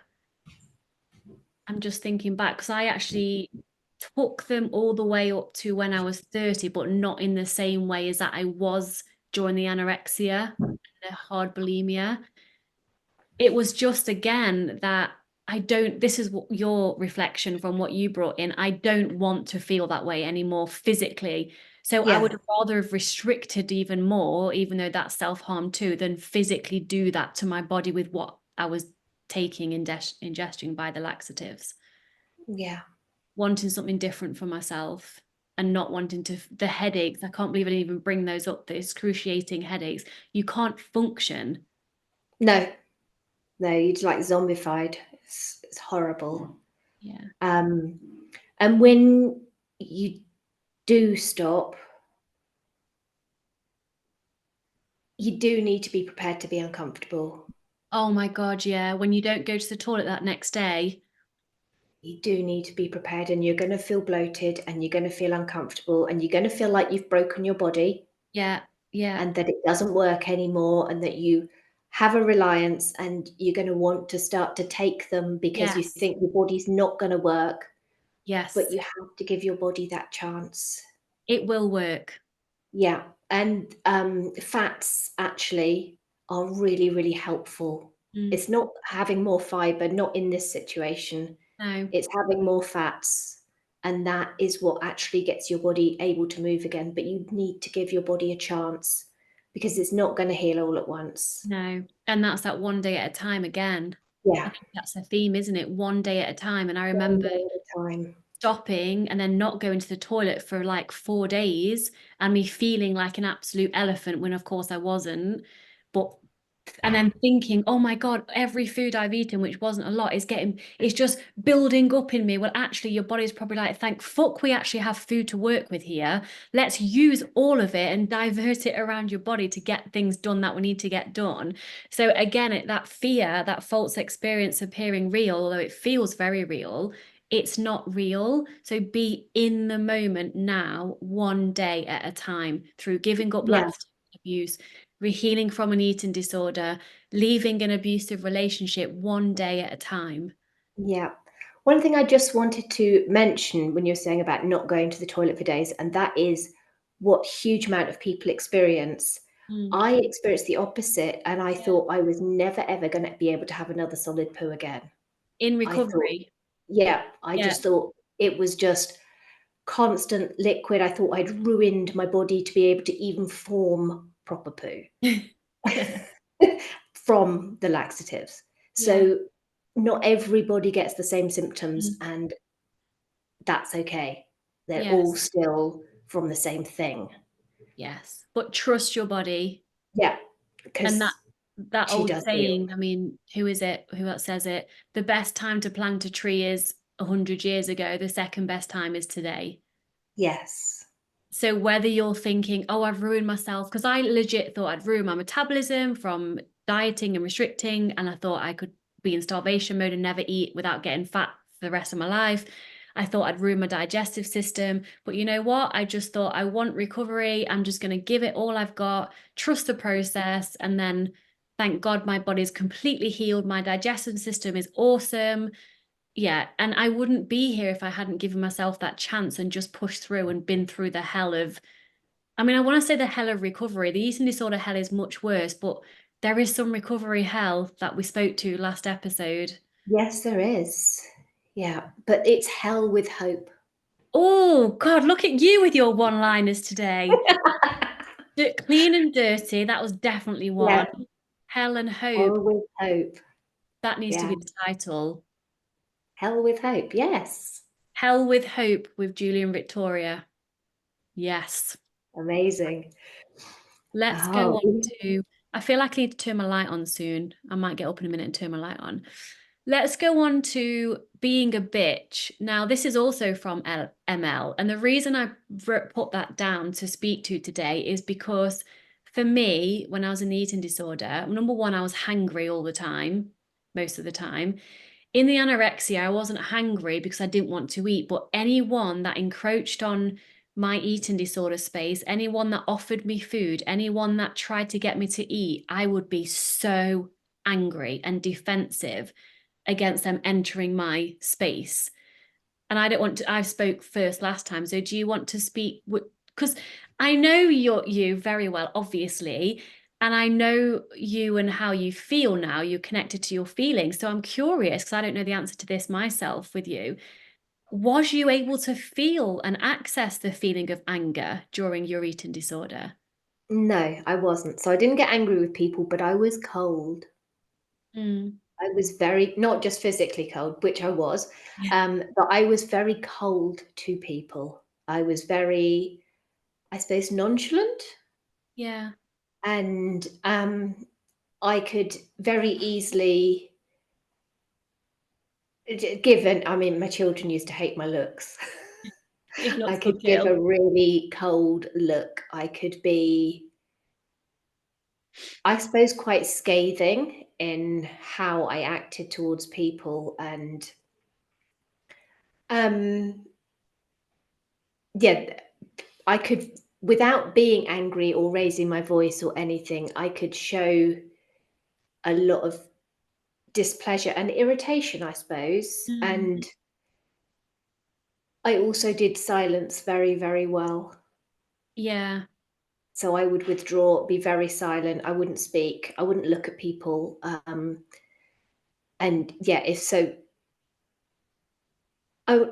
I'm just thinking back because I actually took them all the way up to when I was 30, but not in the same way as that I was during the anorexia, the hard bulimia. It was just again that I don't, this is what your reflection from what you brought in. I don't want to feel that way anymore physically. So I would Yeah, rather have restricted even more, even though that's self-harm too, than physically do that to my body with what I was taking and ingesting by the laxatives, yeah. wanting something different for myself and not wanting to, the headaches, I can't believe I didn't even bring those up, the excruciating headaches. You can't function. No, no, you'd like zombified. It's horrible. Yeah. Um, and when you do stop, you do need to be prepared to be uncomfortable. Oh my God, yeah. When you don't go to the toilet that next day. You do need to be prepared, and you're gonna feel bloated, and you're gonna feel uncomfortable, and you're gonna feel like you've broken your body, Yeah, yeah, and that it doesn't work anymore, and that you have a reliance, and you're gonna want to start to take them because you yes, think your body's not gonna work, but yes. you have to give your body that chance. It will work. Yeah, and, fats actually are really, really helpful. Mm, It's not having more fiber, not in this situation. no, It's having more fats, and that is what actually gets your body able to move again, but you need to give your body a chance because it's not gonna heal all at once. no. And that's that one day at a time again. I Yeah, think that's the theme, isn't it? One day at a time. And I one remember day at a time. stopping and then not going to the toilet for like 4 days and me feeling like an absolute elephant when of course I wasn't. But and then thinking, oh my God, every food I've eaten, which wasn't a lot, is getting, it's just building up in me. Well, actually, your body's probably like, thank fuck we actually have food to work with here. Let's use all of it and divert it around your body to get things done that we need to get done. So again, that fear, that false experience appearing real, although it feels very real, it's not real. So be in the moment now, one day at a time, through giving up Yeah, laxative abuse, healing from an eating disorder, leaving an abusive relationship one day at a time. yeah. One thing I just wanted to mention when you're saying about not going to the toilet for days, and that is what huge amount of people experience. Mm. I experienced the opposite, and I Yeah. thought I was never ever going to be able to have another solid poo again. In I thought, recovery. yeah, I Yeah. just thought it was just constant liquid. I thought I'd ruined my body to be able to even form proper poo Yeah. from the laxatives. Yeah. So not everybody gets the same symptoms, Mm. and that's okay. They're all Yes. still from the same thing. Yes. But trust your body. Yeah, And because that she old does heal. saying, I mean, who is it? Who else says it? The best time to plant a tree is 100 years ago. The second best time is today. Yes. So whether you're thinking, oh, I've ruined myself, because I legit thought I'd ruined my metabolism from dieting and restricting, and I thought I could be in starvation mode and never eat without getting fat for the rest of my life. I thought I'd ruin my digestive system. But you know what? I just thought I want recovery. I'm just going to give it all I've got, trust the process. And then thank God my body's completely healed. My digestive system is awesome. Yeah, and I wouldn't be here if I hadn't given myself that chance and just pushed through and been through the hell of, I mean, I want to say the hell of recovery. The eating disorder hell is much worse, but there is some recovery hell that we spoke to last episode. Yes, there is. Yeah, but it's hell with hope. Oh, God, look at you with your one-liners today. Clean and dirty, that was definitely one. Yeah, Hell and hope, hell with hope. that needs to Yeah, be the title. hell with hope. Yes. Hell with Hope with Julie and Victoria. Yes. Amazing. Let's go Oh, on to, I feel like I need to turn my light on soon. I might get up in a minute and turn my light on. Let's go on to being a bitch. Now, this is also from ML. And the reason I put that down to speak to today is because for me, when I was in the eating disorder, number one, I was hangry all the time, most of the time. In the anorexia, I wasn't hungry because I didn't want to eat, but anyone that encroached on my eating disorder space, anyone that offered me food, anyone that tried to get me to eat, I would be so angry and defensive against them entering my space. And I don't want to, I spoke first last time. So do you want to speak? Because I know you very well, obviously. And I know you and how you feel now. You're connected to your feelings. So I'm curious because I don't know the answer to this myself with you. Was you able to feel and access the feeling of anger during your eating disorder? no, I wasn't. So I didn't get angry with people, but I was cold. Mm. I was very, not just physically cold, which I was, Yeah. but I was very cold to people. I was very, I suppose, nonchalant, Yeah. and I could very easily, given, I mean, my children used to hate my looks. Your I looks will could give kill. a really cold look. I could be, I suppose, quite scathing in how I acted towards people, and um, yeah, I could, without being angry or raising my voice or anything, I could show a lot of displeasure and irritation, I suppose. Mm. And I also did silence very, very well. Yeah. So I would withdraw, be very silent. I wouldn't speak. I wouldn't look at people. And yeah, if so, I,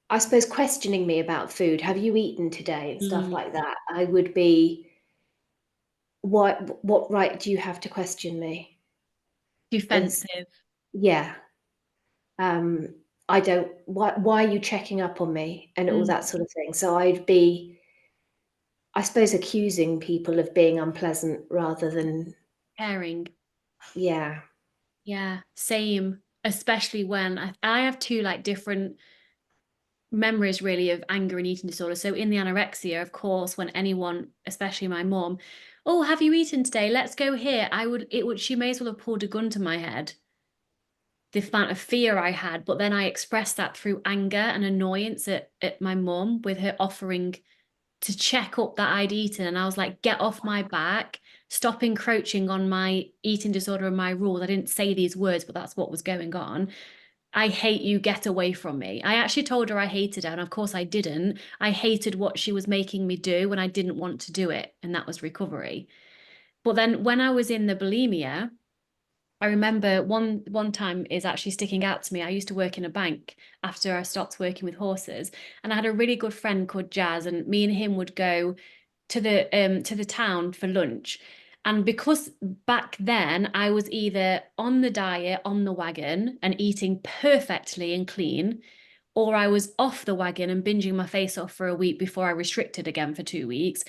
I suppose questioning me about food. Have you eaten today and stuff Mm. like that? I would be, what right do you have to question me? As Defensive. yeah, um, I don't, why are you checking up on me and all Mm. that sort of thing. So I'd be, I suppose, accusing people of being unpleasant rather than, Caring. yeah. Yeah, same. Especially when I have two like different memories really of anger and eating disorder. So in the anorexia, of course, when anyone, especially my mom, oh, have you eaten today? Let's go here. She may as well have pulled a gun to my head. The amount of fear I had, but then I expressed that through anger and annoyance at my mom with her offering to check up that I'd eaten. And I was like, get off my back, stop encroaching on my eating disorder and my rules. I didn't say these words, but that's what was going on. I hate you, get away from me. I actually told her I hated her, and of course I didn't. I hated what she was making me do, and I didn't want to do it, and that was recovery. But then when I was in the bulimia, I remember one time is actually sticking out to me. I used to work in a bank after I stopped working with horses, and I had a really good friend called Jazz, and me and him would go to the town for lunch. And because back then I was either on the diet, on the wagon, and eating perfectly and clean, or I was off the wagon and binging my face off for a week before I restricted again for 2 weeks,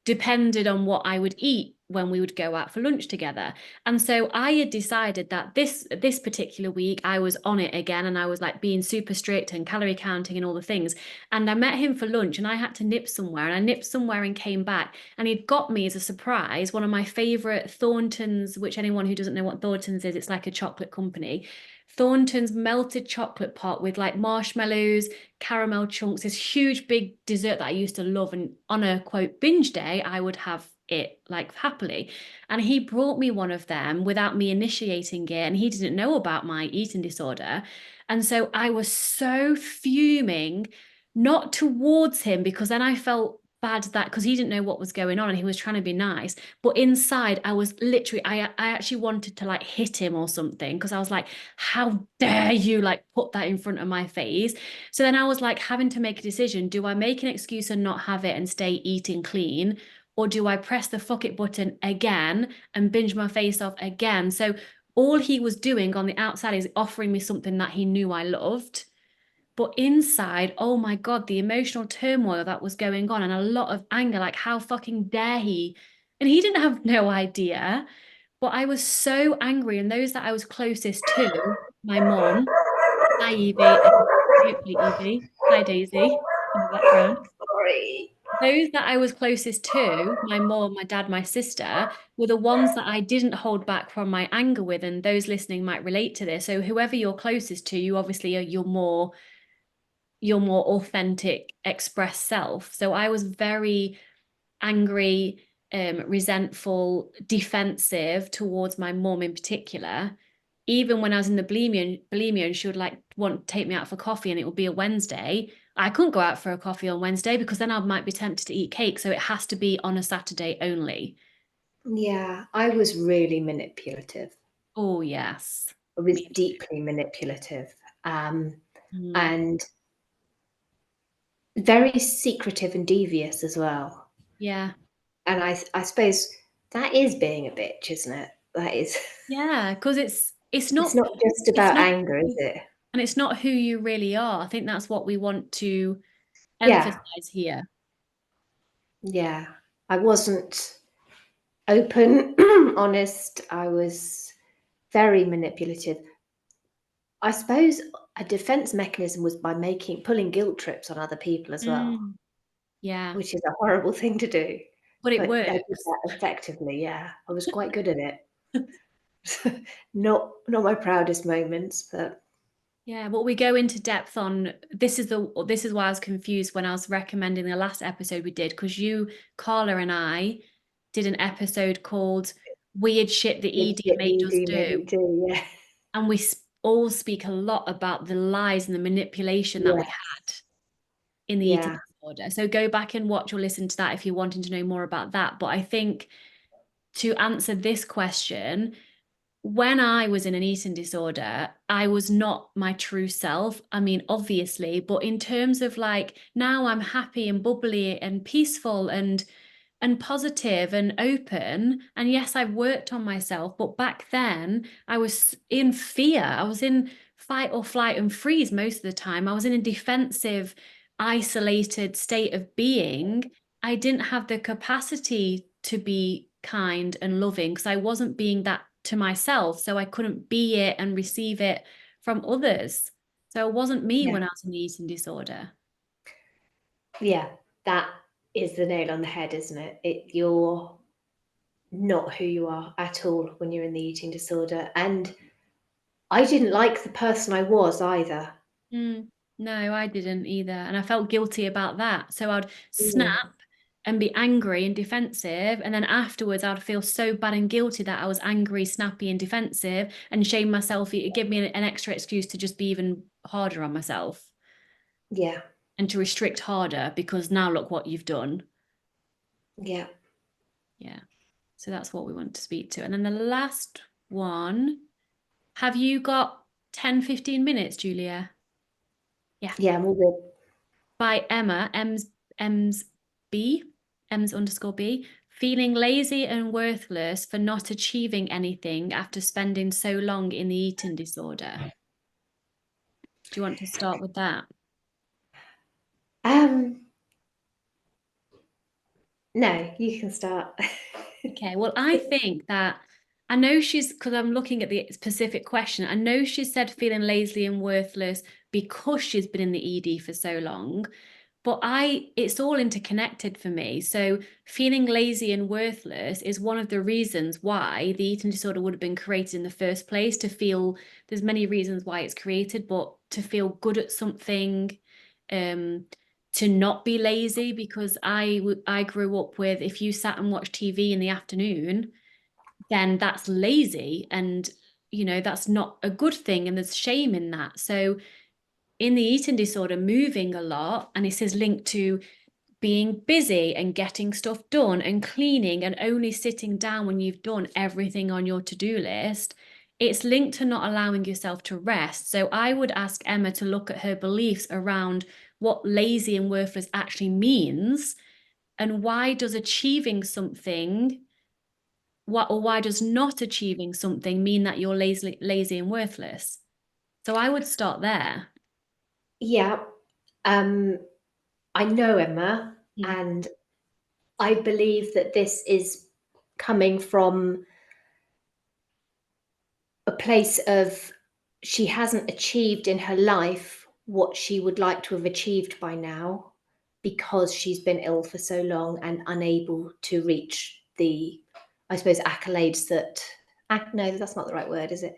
depended on what I would eat when we would go out for lunch together. And so I had decided that this particular week I was on it again, and I was like being super strict and calorie counting and all the things. And I met him for lunch, and I had to nip somewhere, and I nipped somewhere and came back, and he'd got me as a surprise one of my favorite Thornton's, which anyone who doesn't know what Thornton's is, it's like a chocolate company. Thornton's melted chocolate pot with like marshmallows, caramel chunks, this huge big dessert that I used to love. And on a quote binge day, I would have it like happily. And he brought me one of them without me initiating it. And he didn't know about my eating disorder. And so I was so fuming, not towards him, because then I felt bad that because he didn't know what was going on and he was trying to be nice. But inside, I was literally, I actually wanted to like hit him or something, because I was like, how dare you like put that in front of my face? So then I was like having to make a decision. Do I make an excuse and not have it and stay eating clean? Or do I press the fuck it button again and binge my face off again? So all he was doing on the outside is offering me something that he knew I loved. But inside, oh my God, the emotional turmoil that was going on and a lot of anger, like how fucking dare he? And he didn't have no idea. But I was so angry. And those that I was closest to, my mom, hi Evie, hopefully Evie, hi Daisy in the background. Sorry. Those that I was closest to, my mom, my dad, my sister, were the ones that I didn't hold back from my anger with. And those listening might relate to this. So whoever you're closest to, you obviously are your more authentic, expressed self. So I was very angry, resentful, defensive towards my mom in particular. Even when I was in the bulimia and she would like want to take me out for coffee and it would be a Wednesday, I couldn't go out for a coffee on Wednesday because then I might be tempted to eat cake. So it has to be on a Saturday only. Yeah, I was really manipulative. Oh, yes. I was Me deeply manipulative, too. Mm, and very secretive and devious as well. yeah. And I suppose that is being a bitch, isn't it? That is. Yeah. Because It's not just it's about not, anger, is it? and it's not who you really are. I think that's what we want to Yeah, emphasize here. yeah. I wasn't open, honest. I was very manipulative. I suppose a defense mechanism was by pulling guilt trips on other people as well, Mm, yeah. which is a horrible thing to do. But it But I did works. that effectively, yeah. I was quite good at it. Not my proudest moments, but Yeah, but we go into depth on this is why I was confused when I was recommending the last episode we did, because you, Carla, and I did an episode called Weird Shit the weird ED shit the Made Us ED made me Do. do, yeah. And we all speak a lot about the lies and the manipulation that we Yeah, had in the eating yeah, disorder. So go back and watch or listen to that if you're wanting to know more about that. But I think to answer this question, when I was in an eating disorder, I was not my true self. I mean, obviously, but in terms of like now I'm happy and bubbly and peaceful and positive and open. And yes, I've worked on myself, but back then I was in fear. I was in fight or flight and freeze most of the time. I was in a defensive, isolated state of being. I didn't have the capacity to be kind and loving because I wasn't being that to myself. So I couldn't be it and receive it from others. So it wasn't me yeah, when I was in the eating disorder. yeah. That is the nail on the head, isn't it? You're not who you are at all when you're in the eating disorder. And I didn't like the person I was either. Mm, no, I didn't either. And I felt guilty about that. So I'd Mm. snap and be angry and defensive. And then afterwards, I'd feel so bad and guilty that I was angry, snappy, and defensive and shame myself. It give me an extra excuse to just be even harder on myself Yeah. and to restrict harder because now look what you've done. Yeah. Yeah. So that's what we want to speak to. And then the last one, have you got 10, 15 minutes, Julia? Yeah. Yeah, I'm all good. By Emma, M's B, M's underscore B, feeling lazy and worthless for not achieving anything after spending so long in the eating disorder. Do you want to start with that? Um, no, you can start. Okay, well, I think that I know she's, because I'm looking at the specific question, I know she said feeling lazy and worthless because she's been in the ED for so long. But it's all interconnected for me. So feeling lazy and worthless is one of the reasons why the eating disorder would have been created in the first place, to feel, there's many reasons why it's created, but to feel good at something, um, to not be lazy, because I grew up with, if you sat and watched TV in the afternoon, then that's lazy, and that's not a good thing, and there's shame in that. So in the eating disorder, moving a lot, and this is linked to being busy and getting stuff done and cleaning and only sitting down when you've done everything on your to-do list. It's linked to not allowing yourself to rest. So I would ask Emma to look at her beliefs around what lazy and worthless actually means, and why does achieving something, why does not achieving something mean that you're lazy and worthless? So I would start there. Yeah. Um, I know Emma, Mm. and I believe that this is coming from a place of she hasn't achieved in her life what she would like to have achieved by now because she's been ill for so long and unable to reach the, I suppose, accolades that, no, that's not the right word, is it?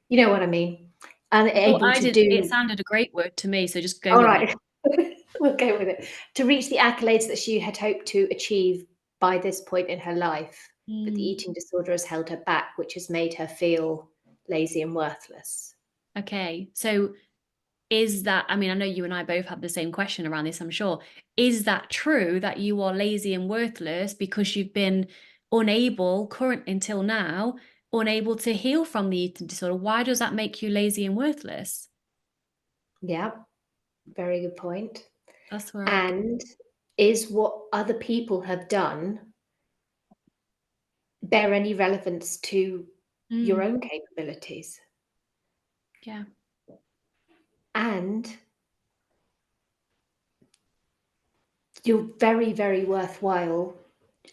You know what I mean? Oh, Unable I to did. It do, sounded a great word to me, so just go all with it. right, we'll go with it. To reach the accolades that she had hoped to achieve by this point in her life. But the Mm. eating disorder has held her back, which has made her feel lazy and worthless. Okay, so is that, I mean, I know you and I both had the same question around this, I'm sure. Is that true that you are lazy and worthless because you've been unable, current until now, unable to heal from the eating disorder? Why does that make you lazy and worthless? Yeah, very good point. That's where I, And is what other people have done bear any relevance to your mm, own capabilities? yeah. And you're very, very worthwhile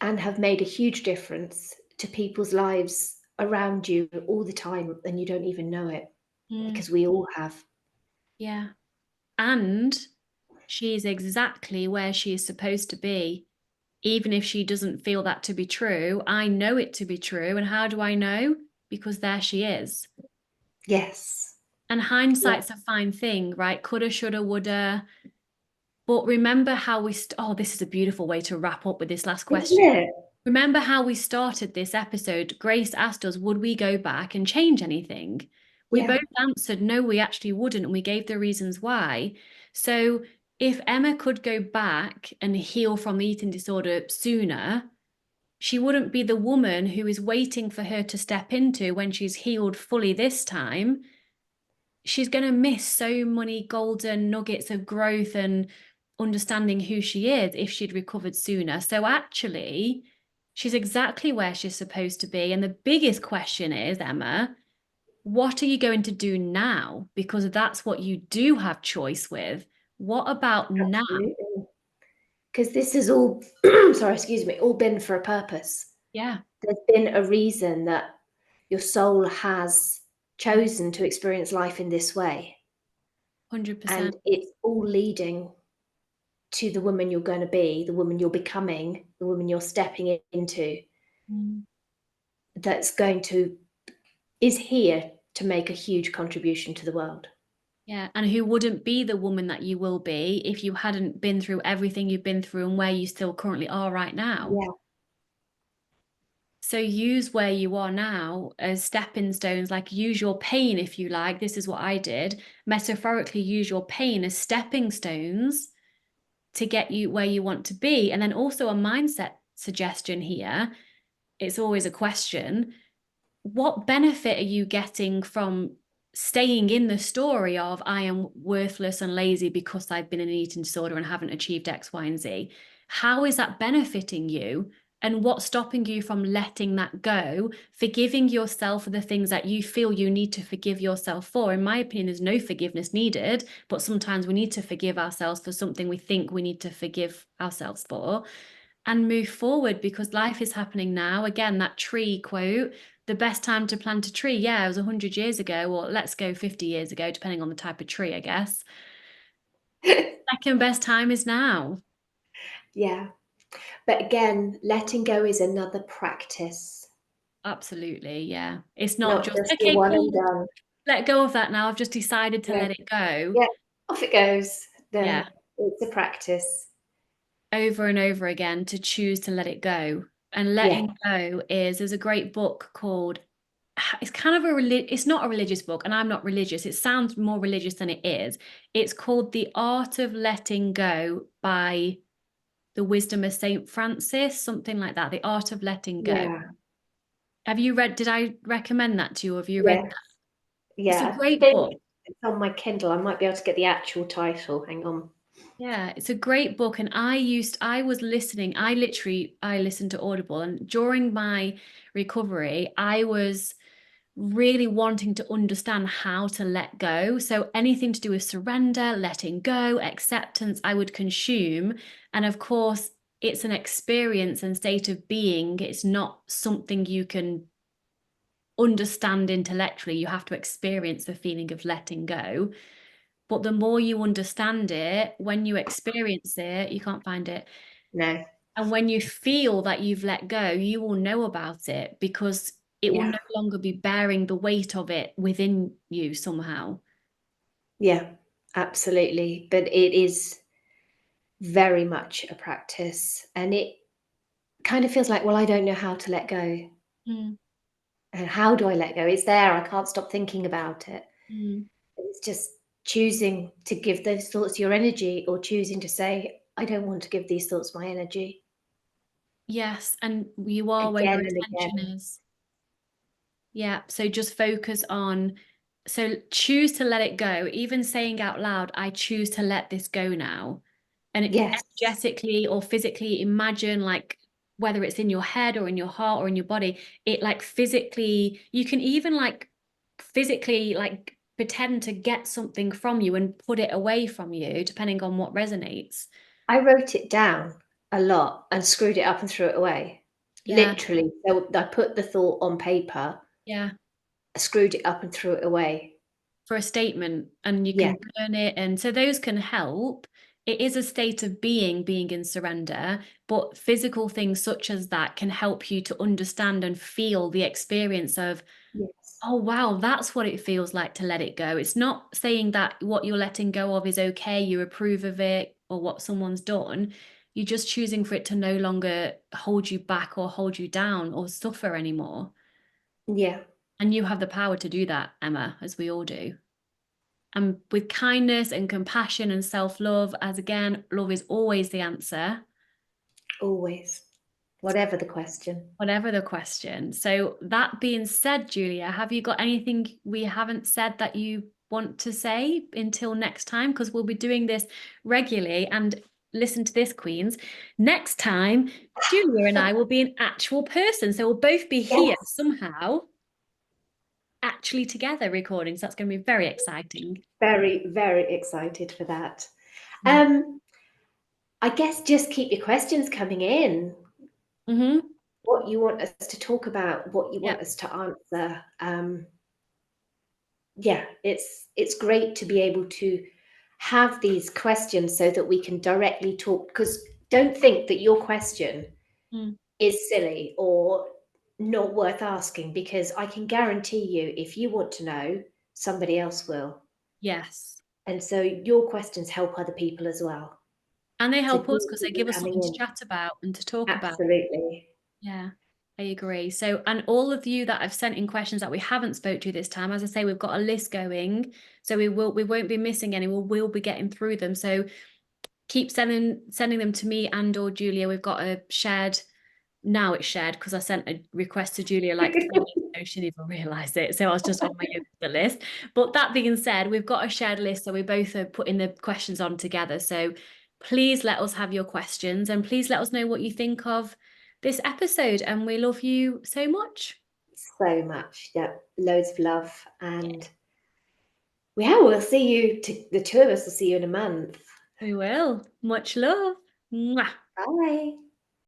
and have made a huge difference to people's lives around you all the time, and you don't even know it, Mm, because we all have. yeah. And she is exactly where she is supposed to be. Even if she doesn't feel that to be true, I know it to be true. And how do I know? Because there she is. Yes. And Yeah. hindsight's a fine thing, right? Coulda, shoulda, woulda. But remember how oh, this is a beautiful way to wrap up with this last Isn't question. it? Remember how we started this episode? Grace asked us, would we go back and change anything? We Yeah. both answered, no, we actually wouldn't. And we gave the reasons why. So if Emma could go back and heal from the eating disorder sooner, she wouldn't be the woman who is waiting for her to step into when she's healed fully this time. She's going to miss so many golden nuggets of growth and understanding who she is if she'd recovered sooner. So actually, she's exactly where she's supposed to be. And the biggest question is, Emma, what are you going to do now? Because that's what you do have choice with. What about now? Absolutely. Because this is all, sorry, excuse me, all been for a purpose. Yeah, There's been a reason that your soul has chosen to experience life in this way. And 100%. it's all leading to the woman you're going to be, the woman you're becoming, the woman you're stepping into, Mm, that's going to, is here to make a huge contribution to the world. Yeah. And who wouldn't be the woman that you will be if you hadn't been through everything you've been through and where you still currently are right now. Yeah, So use where you are now as stepping stones, like use your pain if you like. This is what I did. Metaphorically, use your pain as stepping stones to get you where you want to be. And then also a mindset suggestion here. It's always a question. What benefit are you getting from staying in the story of I am worthless and lazy because I've been in an eating disorder and haven't achieved X, Y, and Z? How is that benefiting you? And what's stopping you from letting that go, forgiving yourself for the things that you feel you need to forgive yourself for? In my opinion, there's no forgiveness needed, but sometimes we need to forgive ourselves for something we think we need to forgive ourselves for and move forward because life is happening now. Again, that tree quote, the best time to plant a tree, yeah, it was 100 years ago, or let's go 50 years ago, depending on the type of tree, I guess. Second best time is now. yeah. But again, letting go is another practice, Absolutely, yeah. It's not not just, just your okay, one and cool, done. let go of that now. I've just decided to Yeah, let it go. yeah, off it goes. No, Yeah, it's a practice. over and over again to choose to let it go. And Yeah, letting go is, there's a great book called, it's kind of it's not a religious book, and I'm not religious. It sounds more religious than it is. It's called The Art of Letting Go by The Wisdom of Saint Francis, something like that. The Art of Letting Go. yeah, Have you read, did I recommend that to you? Have you read yeah, that? It's a yeah. I great think book. it's on my Kindle. I might be able to get the actual title. Hang on. Yeah, it's a great book. And I was listening, I listened to Audible. And during my recovery, I was really wanting to understand how to let go. So anything to do with surrender, letting go, acceptance, I would consume. And of course, it's an experience and state of being. It's not something you can understand intellectually. You have to experience the feeling of letting go. But the more you understand it, when you experience it, you can't find it. No. And when you feel that you've let go, you will know about it because it will Yeah, no longer be bearing the weight of it within you somehow. yeah, absolutely. But it is very much a practice, and it kind of feels like, well, I don't know how to let go. Mm, And how do I let go? It's there. I can't stop thinking about it. mm. It's just choosing to give those thoughts your energy or choosing to say, I don't want to give these thoughts my energy Yes, and you are where your again and attention again. is. Yeah, so just focus on, so choose to let it go. Even saying out loud, I choose to let this go now. And Yes. energetically or physically imagine, like, whether it's in your head or in your heart or in your body, it like physically, you can even like physically like pretend to get something from you and put it away from you, depending on what resonates. I wrote it down a lot and screwed it up and threw it away. Yeah, Literally. So I put the thought on paper, yeah. screwed it up and threw it away. For a statement, and you Yeah. can burn it, and so those can help. It is a state of being in surrender, but physical things such as that can help you to understand and feel the experience of, Yes. oh wow, that's what it feels like to let it go. It's not saying that what you're letting go of is okay, you approve of it or what someone's done. You're just choosing for it to no longer hold you back or hold you down or suffer anymore. Yeah. And you have the power to do that, Emma, as we all do. And with kindness and compassion and self-love, as again, love is always the answer, Always. Whatever the question. whatever the question. So, that being said, Julia, have you got anything we haven't said that you want to say until next time? Because we'll be doing this regularly. And listen to this, Queens. Next time, Julia and I will be an actual person. So, we'll both be here Yes. somehow, actually together recording. So, that's going to be very exciting. Very, very excited for that. Mm. I guess just keep your questions coming in. Mm-hmm. What you want us to talk about, what you want Yep. us to answer. Yeah, it's great to be able to have these questions so that we can directly talk. Because don't think that your question Mm. is silly or not worth asking, because I can guarantee you, if you want to know, somebody else will. Yes. And so your questions help other people as well. And they So help us new because they people give us coming something to in. chat about and to talk about. Absolutely. Yeah, I agree. So, and all of you that I've sent in questions that we haven't spoke to this time, as I say, we've got a list going, so we won't be missing any. We'll be getting through them. So keep sending them to me and or Julia. We've got a shared, now it's shared because I sent a request to Julia like 3 days ago. She didn't even realize it. So I was just on my Yoga list. But that being said, we've got a shared list. So we both are putting the questions on together. So please let us have your questions and please let us know what you think of this episode. And we love you so much. So much. Yeah. Loads of love. Yeah, And yeah, we'll see you, the two of us will see you in a month. we will. Much love. Mwah. Bye.